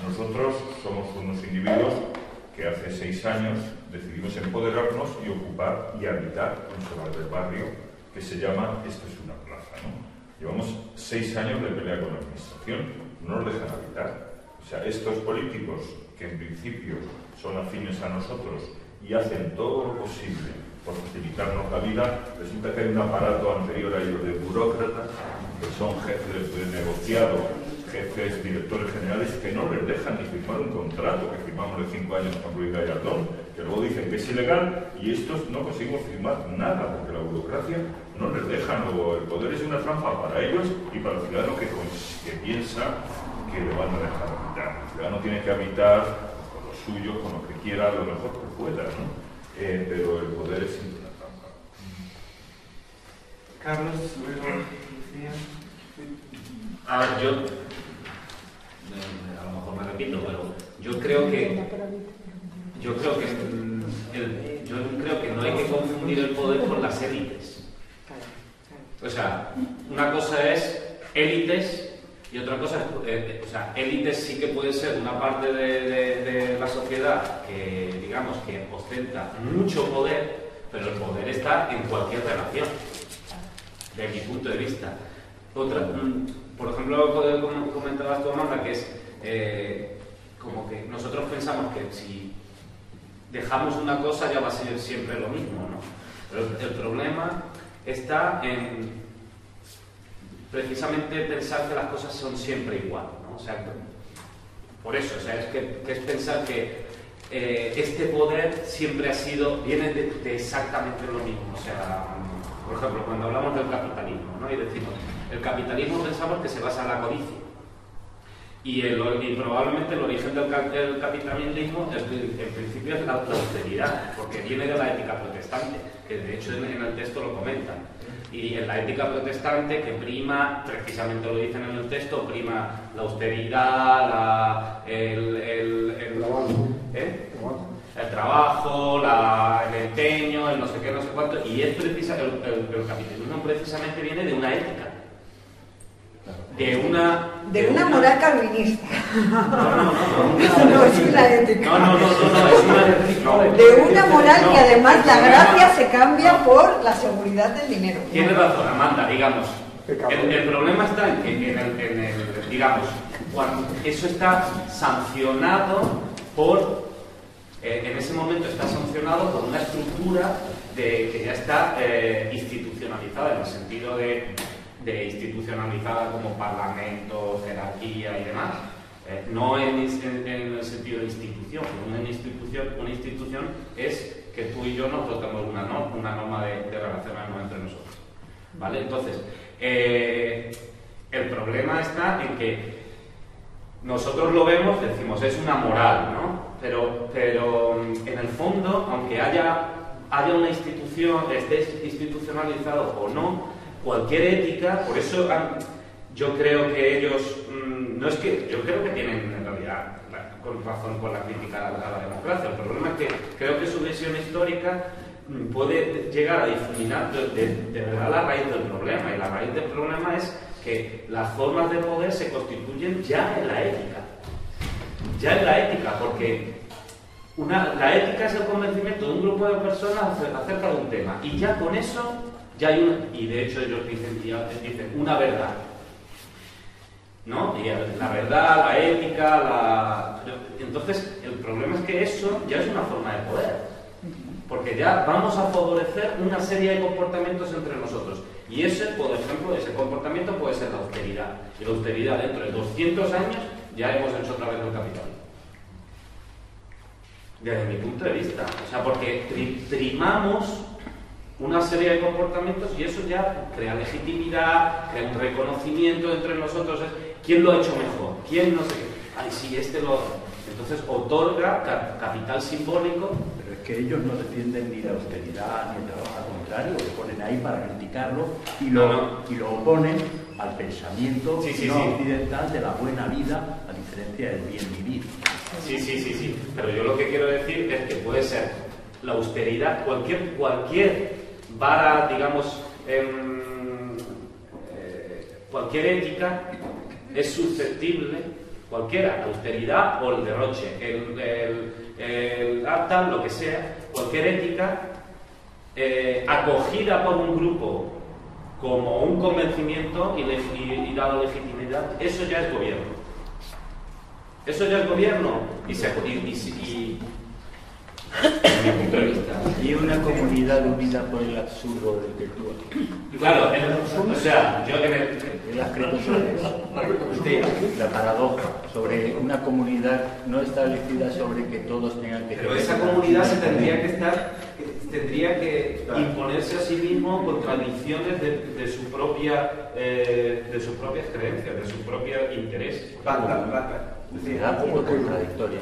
Nosotros somos unos individuos que hace 6 años decidimos empoderarnos y ocupar y habitar un solar del barrio que se llama Esto es una plaza, ¿no? Llevamos 6 años de pelea con la administración, no nos dejan habitar. O sea, estos políticos que en principio son afines a nosotros y hacen todo lo posible por facilitarnos la vida, resulta que hay un aparato anterior a ellos de burócratas que son jefes de negociado, jefes, directores generales que no les dejan ni firmar un contrato que firmamos de 5 años con Ruiz Gallardón, que luego dicen que es ilegal y estos no conseguimos firmar nada porque la burocracia no les deja. Luego el poder es una trampa para ellos y para el ciudadano que piensa que le van a dejar habitar. El ciudadano tiene que habitar con lo suyo, con lo que quiera, lo mejor que pueda, ¿no? Pero el poder es siempre una trampa. Carlos, luego Lucía. A ver, yo a lo mejor me repito, pero yo creo que no hay que confundir el poder con las élites. O sea, una cosa es élites y otra cosa es, o sea, élites sí que puede ser una parte de la sociedad que, digamos, que ostenta mucho poder, pero el poder está en cualquier relación, desde mi punto de vista. Por ejemplo, como comentabas tú, Amanda, que es como que nosotros pensamos que si dejamos una cosa ya va a ser siempre lo mismo, ¿no? Pero el problema está en precisamente pensar que las cosas son siempre igual, ¿no? O sea, por eso, o sea, es pensar que este poder siempre viene de exactamente lo mismo. O sea, por ejemplo, cuando hablamos del capitalismo, ¿no? Y decimos, el capitalismo pensamos que se basa en la codicia. Y probablemente el origen del capitalismo en principio es la austeridad, porque viene de la ética protestante, que de hecho en el texto lo comentan. Y en la ética protestante que prima, precisamente lo dicen en el texto, prima la austeridad, el trabajo, el empeño, el no sé qué, no sé cuánto, y es el capitalismo precisamente viene de una ética. De una moral calvinista. No es una ética. Es una de una moral que además la gracia se cambia por la seguridad del dinero. Tienes razón, Amanda, digamos. El problema está en que digamos, cuando eso está sancionado por, en ese momento está sancionado por una estructura que ya está institucionalizada, en el sentido de institucionalizada como parlamento, jerarquía y demás, no en el sentido de institución. Una institución es que tú y yo nos dotamos una norma de relacionarnos entre nosotros, ¿vale? Entonces, el problema está en que nosotros lo vemos, decimos, es una moral, ¿no? Pero en el fondo, aunque haya una institución, esté institucionalizado o no, cualquier ética, por eso yo creo que ellos, yo creo que tienen en realidad con razón con la crítica a la democracia. El problema es que creo que su visión histórica puede llegar a difuminar de verdad la raíz del problema, y la raíz del problema es que las formas de poder se constituyen ya en la ética, porque la ética es el convencimiento de un grupo de personas acerca de un tema, y ya con eso ya hay y de hecho ellos dicen una verdad, ¿no? Y la verdad, la ética, entonces el problema es que eso ya es una forma de poder, porque ya vamos a favorecer una serie de comportamientos entre nosotros, y ese, por ejemplo, ese comportamiento puede ser la austeridad, y la austeridad dentro de 200 años ya hemos hecho otra vez el capitalismo, desde mi punto de vista, o sea, porque primamos una serie de comportamientos y eso ya crea legitimidad, crea un reconocimiento entre nosotros, ¿quién lo ha hecho mejor? ¿Quién no sé qué? Ay, sí, entonces otorga capital simbólico. Pero es que ellos no defienden ni la austeridad ni el trabajo, al contrario, lo ponen ahí para criticarlo y lo oponen al pensamiento occidental de la buena vida, a diferencia del bien vivir. Sí, pero yo lo que quiero decir es que puede ser la austeridad, cualquier vara, digamos, cualquier ética es susceptible, cualquiera, la austeridad o el derroche, el tal, lo que sea, cualquier ética acogida por un grupo como un convencimiento y dado legitimidad, eso ya es gobierno. Eso ya es gobierno desde mi punto de vista. Y una comunidad unida por el absurdo del que tú. Claro, o sea, yo en las la paradoja sobre una comunidad no establecida sobre que todos tengan que. Pero esa comunidad tendría que imponerse a sí mismo contradicciones de sus propias creencias, de su propio interés. Sociedad poco contradictoria.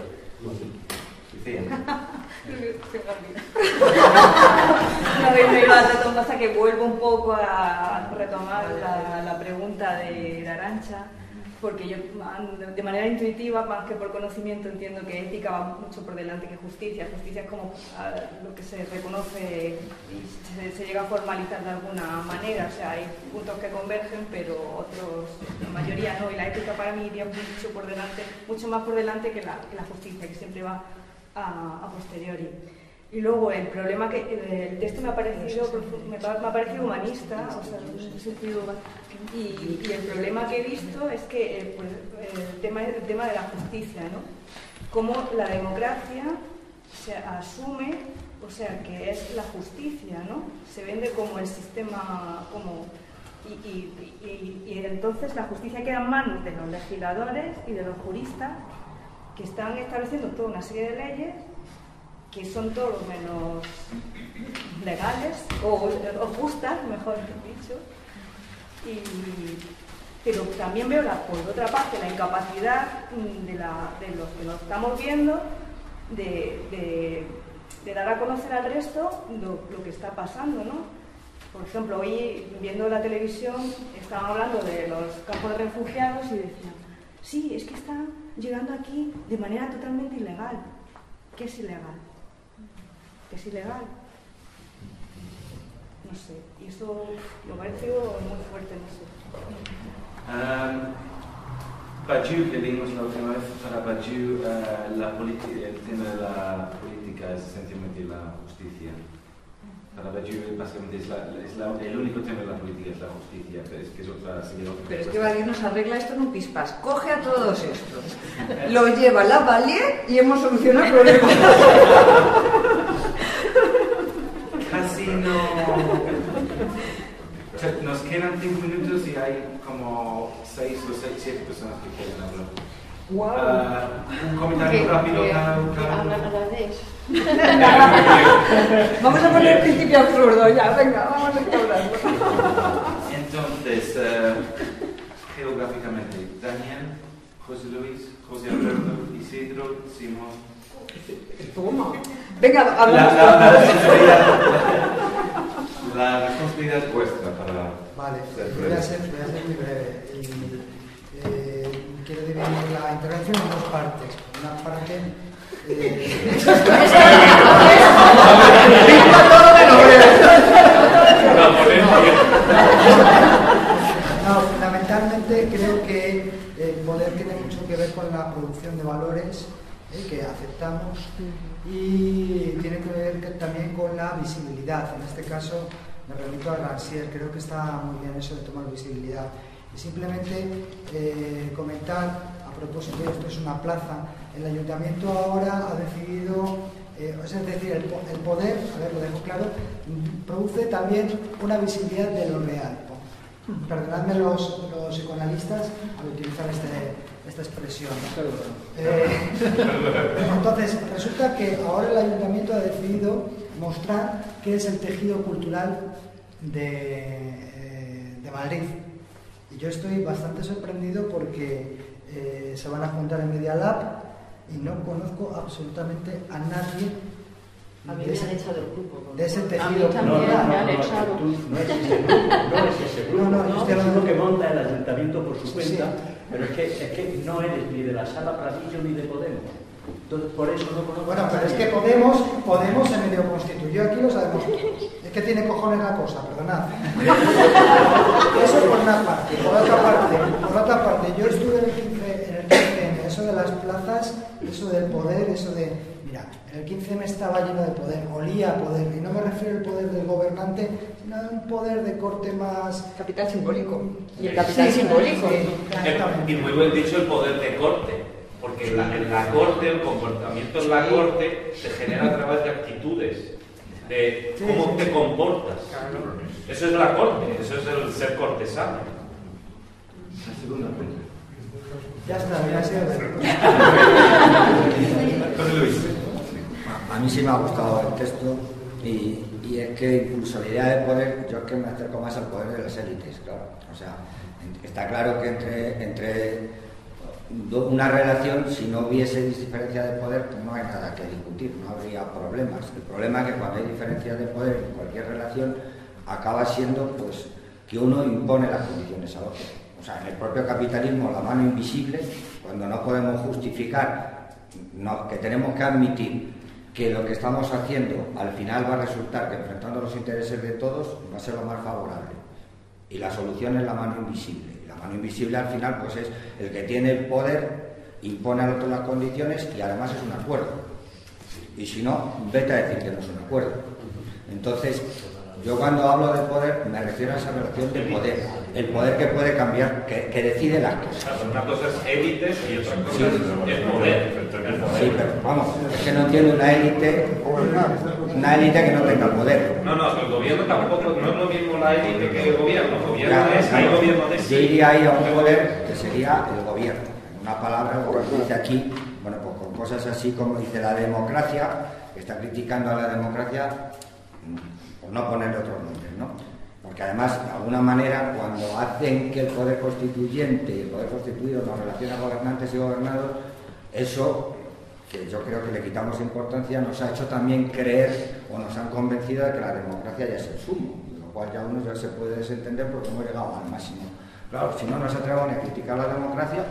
No pasa que vuelvo un poco a retomar la pregunta de Arantxa, porque yo de manera intuitiva, más que por conocimiento, entiendo que ética va mucho por delante que justicia. Justicia es como lo que se reconoce y se llega a formalizar de alguna manera, o sea, hay puntos que convergen, pero otros, la mayoría no, y la ética para mí iría mucho más por delante que la justicia, que siempre va a posteriori. Y luego el problema que el texto me ha parecido humanista, o sea, en un sentido, y el problema que he visto es que el tema de la justicia, ¿no? Cómo la democracia se asume, o sea, que es la justicia, ¿no? Se vende como el sistema, como Y entonces la justicia queda en manos de los legisladores y de los juristas que están estableciendo toda una serie de leyes que son todo lo menos legales o justas, mejor dicho. Pero también veo, por otra parte, la incapacidad de los que nos estamos viendo de dar a conocer al resto lo que está pasando, ¿no? Por ejemplo, hoy, viendo la televisión, estaban hablando de los campos de refugiados y decían, sí, es que están llegando aquí de manera totalmente ilegal. ¿Qué es ilegal? ¿Qué es ilegal? No sé, y eso lo parece muy fuerte, no sé. Badiou, que leímos la última vez, para Badiou el tema de la política es esencialmente la justicia. Para Badiou básicamente el único tema de la política es la justicia, pero es que es otra serie. Pero es que Valier nos arregla esto en un pispás. Coge a todos estos, lo lleva a la Valier y hemos solucionado el problema. Casi no. Nos quedan 5 minutos y hay como 6 o 7 personas que quieren hablar. Wow. Un comentario rápido cada hablan a la vez. Vamos a poner el principio absurdo, ya, venga, vamos a hablar. Entonces, geográficamente, Daniel, José Luis, José Alberto, Isidro, Simón. Toma. Venga, hablamos. La responsabilidad es vuestra para. Vale, ser voy a ser muy breve. Quiero dividir la intervención en 2 partes. Una parte. No, fundamentalmente creo que el poder tiene mucho que ver con la producción de valores que aceptamos y tiene que ver también con la visibilidad. En este caso me remito a Rancière, creo que está muy bien eso de tomar visibilidad. Y simplemente comentar, a propósito de esto, es una plaza, el ayuntamiento ahora ha decidido, es decir, el poder, a ver, lo dejo claro, produce también una visibilidad de lo real. Perdonadme los psicoanalistas al utilizar esta expresión. Entonces, resulta que ahora el ayuntamiento ha decidido mostrar qué es el tejido cultural de Madrid. Y yo estoy bastante sorprendido porque se van a juntar en Media Lab y no conozco absolutamente a nadie A mí me han echado del grupo. de ese tejido. A mí también me han echado. No es ese grupo, eso es lo que monta el ayuntamiento por su cuenta, pero es que no eres ni de la Sala Pradillo ni de Podemos. Entonces, por eso no conozco. Bueno, pero es que Podemos se medio constituyó, aquí lo sabemos todos. Es que tiene cojones la cosa, perdonad. Eso por una parte. Por otra parte, yo estuve en el 15M, eso de las plazas, eso del poder, eso de... Mira, en el 15M estaba lleno de poder, olía a poder, y no me refiero al poder del gobernante, sino a un poder de corte más... Capital simbólico. Y el capital simbólico. Y muy buen dicho el poder de corte. Porque en la corte, el comportamiento en la corte se genera a través de actitudes, de cómo te comportas. Eso es la corte, eso es el ser cortesano. La segunda pregunta. Ya está, ya ha sido. A mí sí me ha gustado el texto y es que incluso la idea de poder, yo es que me acerco más al poder de las élites, claro. O sea, está claro que entre una relación, si no hubiese diferencia de poder, pues no hay nada que discutir, no habría problemas. El problema es que cuando hay diferencia de poder en cualquier relación, acaba siendo pues que uno impone las condiciones al otro. O sea, en el propio capitalismo, la mano invisible, cuando no podemos justificar, que tenemos que admitir que lo que estamos haciendo al final va a resultar que enfrentando los intereses de todos va a ser lo más favorable. Y la solución es la mano invisible. La mano invisible al final pues es el que tiene el poder, impone al otro las condiciones y además es un acuerdo. Y si no, vete a decir que no es un acuerdo. Entonces, Yo cuando hablo de poder me refiero a esa relación de poder, el poder que puede cambiar, que decide las cosas. Una cosa es élites y otra cosa es el poder. Sí, pero vamos, es que no entiendo una élite que no tenga poder. No, el gobierno tampoco, no es lo mismo la élite que el gobierno. El gobierno es el gobierno de sí. Yo iría ahí a un poder que sería el gobierno. En una palabra, lo que dice aquí, bueno, pues con cosas así como dice la democracia, que está criticando a la democracia, por no ponerle otros nombres, ¿no? Porque además, de alguna manera, cuando hacen que el poder constituyente y el poder constituido nos relaciona a gobernantes y gobernados, eso, que yo creo que le quitamos importancia, nos ha hecho también creer o nos han convencido de que la democracia ya es el sumo, de lo cual ya uno ya se puede desentender porque hemos llegado al máximo. Claro, si no nos atrevemos ni a criticar la democracia,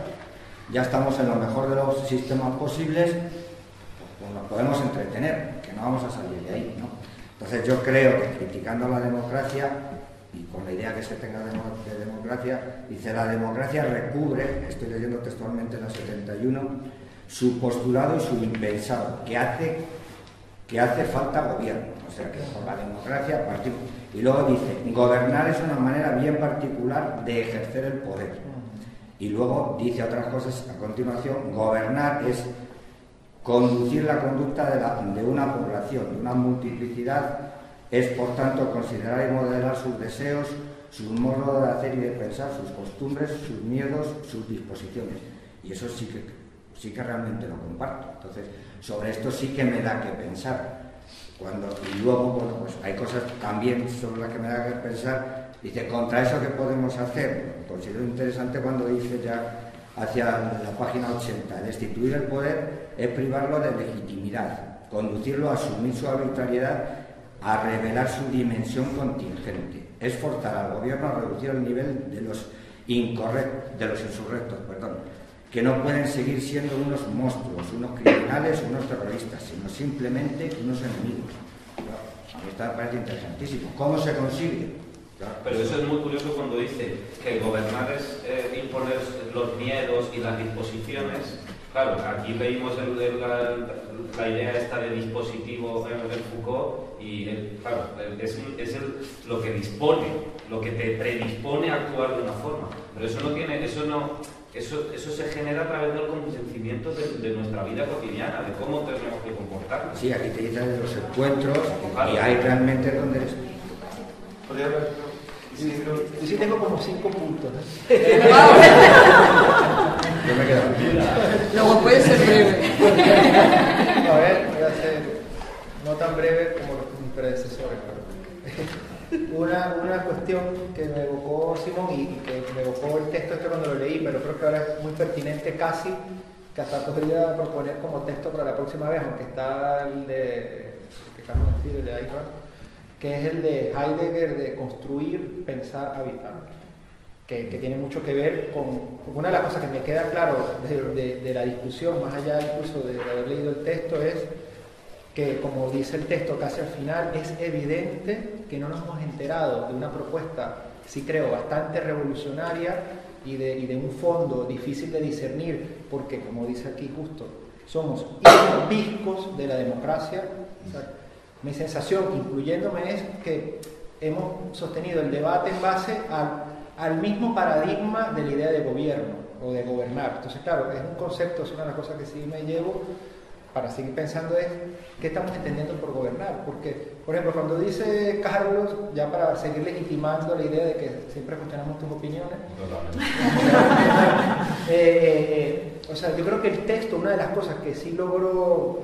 ya estamos en lo mejor de los sistemas posibles, pues nos podemos entretener, que no vamos a salir de ahí, ¿no? Entonces yo creo que criticando la democracia, y con la idea que se tenga de democracia, dice la democracia recubre, estoy leyendo textualmente en la 71, su postulado y su impensado, que hace falta gobierno, o sea que por la democracia partimos. Y luego dice, gobernar es una manera bien particular de ejercer el poder. Y luego dice otras cosas a continuación, gobernar es conducir la conducta de una población, de una multiplicidad, es por tanto considerar y modelar sus deseos, sus modos de hacer y de pensar, sus costumbres, sus miedos, sus disposiciones. Y eso sí que realmente lo comparto. Entonces, sobre esto sí que me da que pensar. Y luego, bueno, pues hay cosas también sobre las que me da que pensar. Dice, contra eso que podemos hacer, considero interesante cuando dice ya hacia la página 80, destituir el poder es privarlo de legitimidad, conducirlo a asumir su arbitrariedad, a revelar su dimensión contingente, es forzar al gobierno a reducir el nivel de los insurrectos, que no pueden seguir siendo unos monstruos, unos criminales, unos terroristas, sino simplemente unos enemigos. A mí esto me parece interesantísimo. ¿Cómo se consigue? Pero eso es muy curioso cuando dice que gobernar es imponer los miedos y las disposiciones. Claro, aquí leímos la idea esta de dispositivo de Foucault y claro, lo que dispone, lo que te predispone a actuar de una forma. Pero eso se genera a través del convencimiento de nuestra vida cotidiana, de cómo tenemos que comportarnos. Sí, aquí te dicen de los encuentros y hay realmente donde eres. Yo sí tengo como 5 puntos. Yo me quedo. Luego puede ser breve. A ver, voy a ser no tan breve como mis predecesores. Una cuestión que me evocó Simón y que me evocó el texto este cuando lo leí, pero creo que ahora es muy pertinente casi, que hasta podría proponer como texto para la próxima vez, aunque está el de Ayn que es el de Heidegger de construir, pensar, habitar, que tiene mucho que ver con una de las cosas que me queda claro de la discusión, más allá incluso de haber leído el texto, es que, como dice el texto casi al final, es evidente que no nos hemos enterado de una propuesta, sí creo, bastante revolucionaria y de un fondo difícil de discernir, porque, como dice aquí justo, somos hijos viscos de la democracia. O sea, mi sensación, incluyéndome, es que hemos sostenido el debate en base al mismo paradigma de la idea de gobierno o de gobernar. Entonces, claro, es un concepto, es una de las cosas que sí me llevo para seguir pensando es qué estamos entendiendo por gobernar. Porque, por ejemplo, cuando dice Carlos, ya para seguir legitimando la idea de que siempre cuestionamos tus opiniones, o sea, yo creo que el texto, una de las cosas que sí logró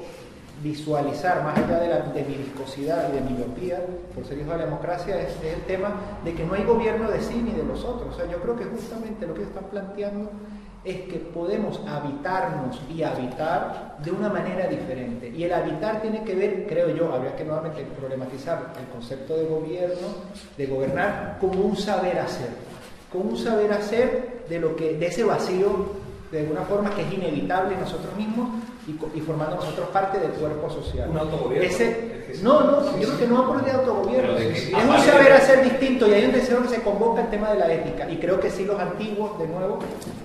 visualizar, más allá de mi viscosidad y de mi miopía, por ser hijo de la democracia, es el tema de que no hay gobierno de sí ni de los otros. O sea, yo creo que justamente lo que están planteando es que podemos habitarnos y habitar de una manera diferente. Y el habitar tiene que ver, creo yo, habría que nuevamente problematizar el concepto de gobierno, de gobernar, como un saber hacer. Como un saber hacer de ese vacío, de alguna forma, que es inevitable en nosotros mismos y formando nosotros parte del cuerpo social. Un autogobierno. No, yo creo que no va por el de autogobierno. Es un saber hacer distinto y ahí es donde se convoca el tema de la ética. Y creo que sí los antiguos, de nuevo,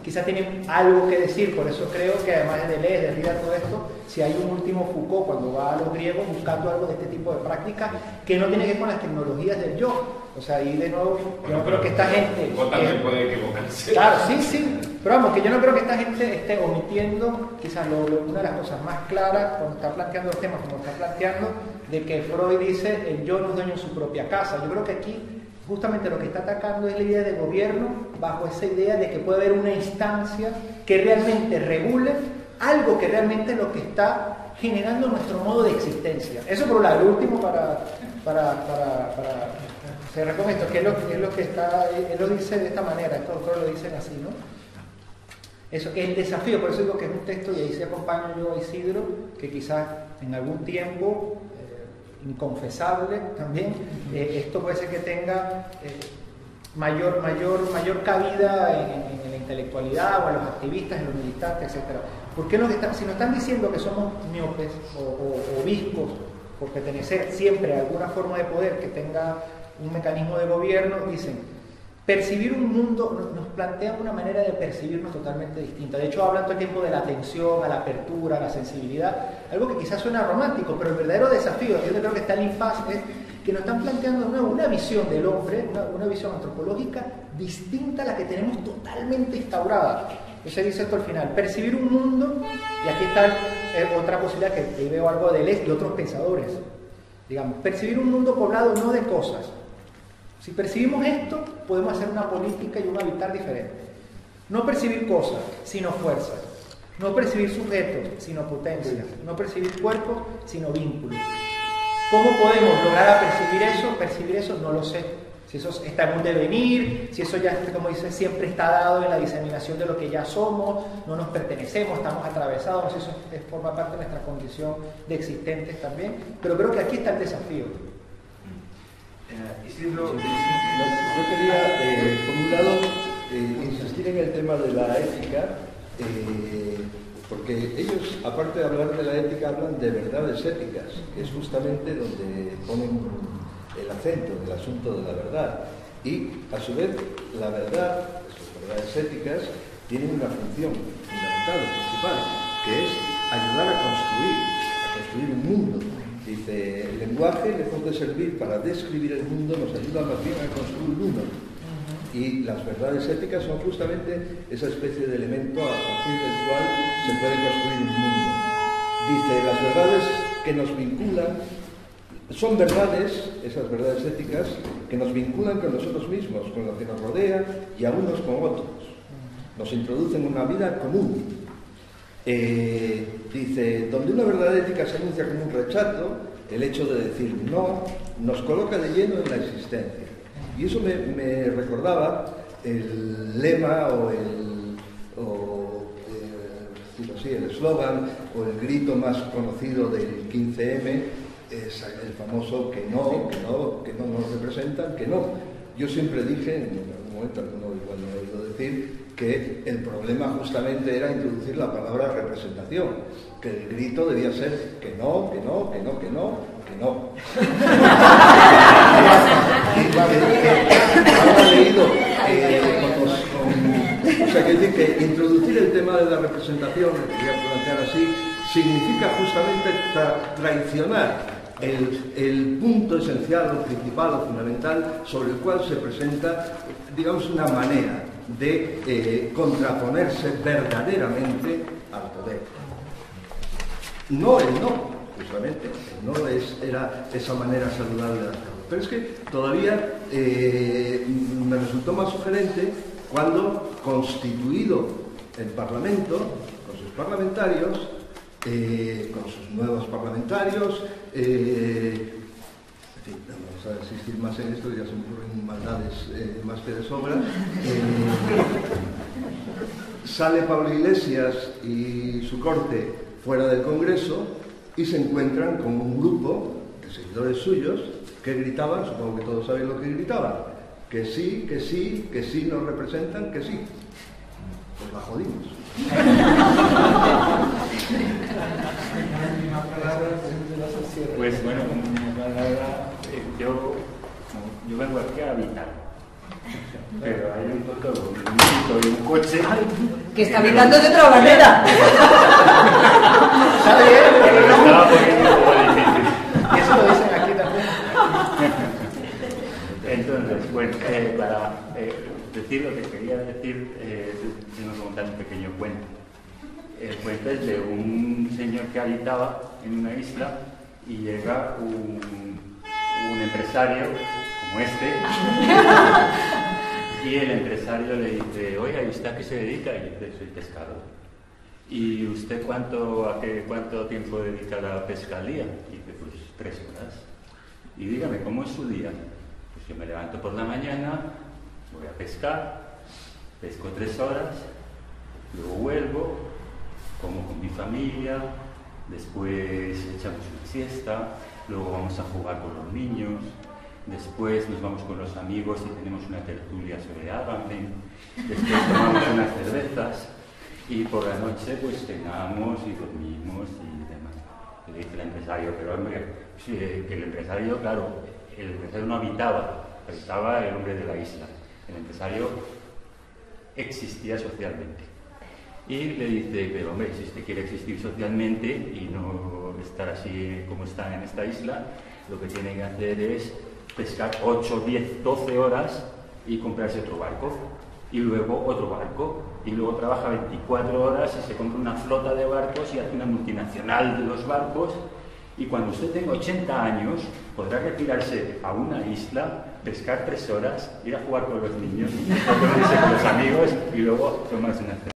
quizás tienen algo que decir. Por eso creo que además de Deleuze, de Derrida, todo esto, si hay un último Foucault cuando va a los griegos buscando algo de este tipo de prácticas que no tiene que ver con las tecnologías del yo. O sea, ahí de nuevo, yo no creo que esta gente... también puede equivocarse. Claro, sí. Pero vamos, que yo no creo que esta gente esté omitiendo quizás una de las cosas más claras cuando está planteando los temas, como está planteando, de que Freud dice el yo no es dueño en su propia casa. Yo creo que aquí justamente lo que está atacando es la idea de gobierno bajo esa idea de que puede haber una instancia que realmente regule algo que realmente es lo que está generando nuestro modo de existencia. Eso por un lado. El último para cerrar con esto, que es lo que está, él lo dice de esta manera, estos autores lo dicen así, ¿no? Eso, el desafío, por eso digo que es un texto, y ahí sí acompaño yo a Isidro, que quizás en algún tiempo, inconfesable también, esto puede ser que tenga mayor cabida en la intelectualidad o en los activistas, en los militantes, etc. ¿Por qué si nos están diciendo que somos miopes o viscos por pertenecer siempre a alguna forma de poder que tenga un mecanismo de gobierno, dicen, percibir un mundo, nos plantean una manera de percibirnos totalmente distinta. De hecho, hablan todo el tiempo de la atención, a la apertura, a la sensibilidad, algo que quizás suena romántico, pero el verdadero desafío, yo creo que está el impasse, es que nos están planteando de nuevo una visión del hombre, una visión antropológica distinta a la que tenemos totalmente instaurada. Entonces dice esto al final, percibir un mundo, y aquí está otra posibilidad que veo algo de Deleuze y otros pensadores, digamos, percibir un mundo poblado no de cosas. Si percibimos esto, podemos hacer una política y un habitar diferente. No percibir cosas, sino fuerzas. No percibir sujetos, sino potencias. No percibir cuerpos, sino vínculos. ¿Cómo podemos lograr percibir eso? No lo sé. Si eso está en un devenir, si eso ya, como dice, siempre está dado en la diseminación de lo que ya somos, no nos pertenecemos, estamos atravesados, no sé si eso forma parte de nuestra condición de existentes también. Pero creo que aquí está el desafío. Yo quería, por un lado, insistir en el tema de la ética, porque ellos, aparte de hablar de la ética, hablan de verdades éticas, que es justamente donde ponen el acento del asunto de la verdad. Y, a su vez, la verdad, esas verdades éticas, tienen una función fundamental o principal, que es ayudar a construir un mundo. Dice, el lenguaje, lejos de servir para describir el mundo, nos ayuda más bien a construir uno. Y las verdades éticas son justamente esa especie de elemento a partir del cual se puede construir un mundo. Dice, las verdades que nos vinculan, son verdades, esas verdades éticas, que nos vinculan con nosotros mismos, con lo que nos rodea y a unos con otros. Nos introducen en una vida común. Dice, donde una verdad ética se anuncia como un rechazo, el hecho de decir no nos coloca de lleno en la existencia. Y eso me recordaba el lema el eslogan o el grito más conocido del 15M, es el famoso que no nos representan, que no. Yo siempre dije, en algún momento alguno igual me ha oído decir, que el problema justamente era introducir la palabra representación, que el grito debía ser que no. Ahora he leído, o sea, que decir que introducir el tema de la representación, lo quería plantear así, significa justamente traicionar el punto esencial, o principal, o fundamental, sobre el cual se presenta, digamos, una manera de contraponerse verdaderamente al poder. No el no, justamente, el no era esa manera saludable de hacerlo. Pero es que todavía me resultó más sugerente cuando, constituido el Parlamento, con sus parlamentarios, con sus nuevos parlamentarios, vamos a insistir más en esto, ya se me ocurren maldades más que de sobra. Sale Pablo Iglesias y su corte fuera del Congreso y se encuentran con un grupo de seguidores suyos que gritaban, supongo que todos saben lo que gritaban, que sí nos representan, que sí. Pues la jodimos. Pues bueno, yo vengo aquí a habitar. Pero hay un montón y un coche que está habitando de otra manera. Pero lo estaba poniendo un poco difícil. Eso lo dicen aquí también. Entonces, bueno, para decir lo que quería decir, tengo que contar un pequeño cuento. El cuento es de un señor que habitaba en una isla y llega un empresario como este y el empresario le dice: oiga, ¿y usted a qué se dedica? Y dice: soy pescador. ¿Y usted cuánto tiempo dedica a la pesca al día? Y dice: pues 3 horas. Y dígame, ¿cómo es su día? Pues yo me levanto por la mañana, voy a pescar, pesco 3 horas, luego vuelvo, como con mi familia, después echamos una siesta, luego vamos a jugar con los niños, después nos vamos con los amigos y tenemos una tertulia sobre Agamben, después tomamos unas cervezas y por la noche pues cenamos y dormimos y demás. Le dice el empresario: pero hombre, que el empresario, claro, el empresario no habitaba el hombre de la isla. El empresario existía socialmente. Y le dice: pero hombre, si usted quiere existir socialmente y no estar así como está en esta isla, lo que tiene que hacer es pescar 8, 10, 12 horas y comprarse otro barco, y luego otro barco, y luego trabaja 24 horas y se compra una flota de barcos y hace una multinacional de los barcos, y cuando usted tenga 80 años podrá retirarse a una isla, pescar 3 horas, ir a jugar con los niños, reunirse con los amigos y luego tomarse una cerveza.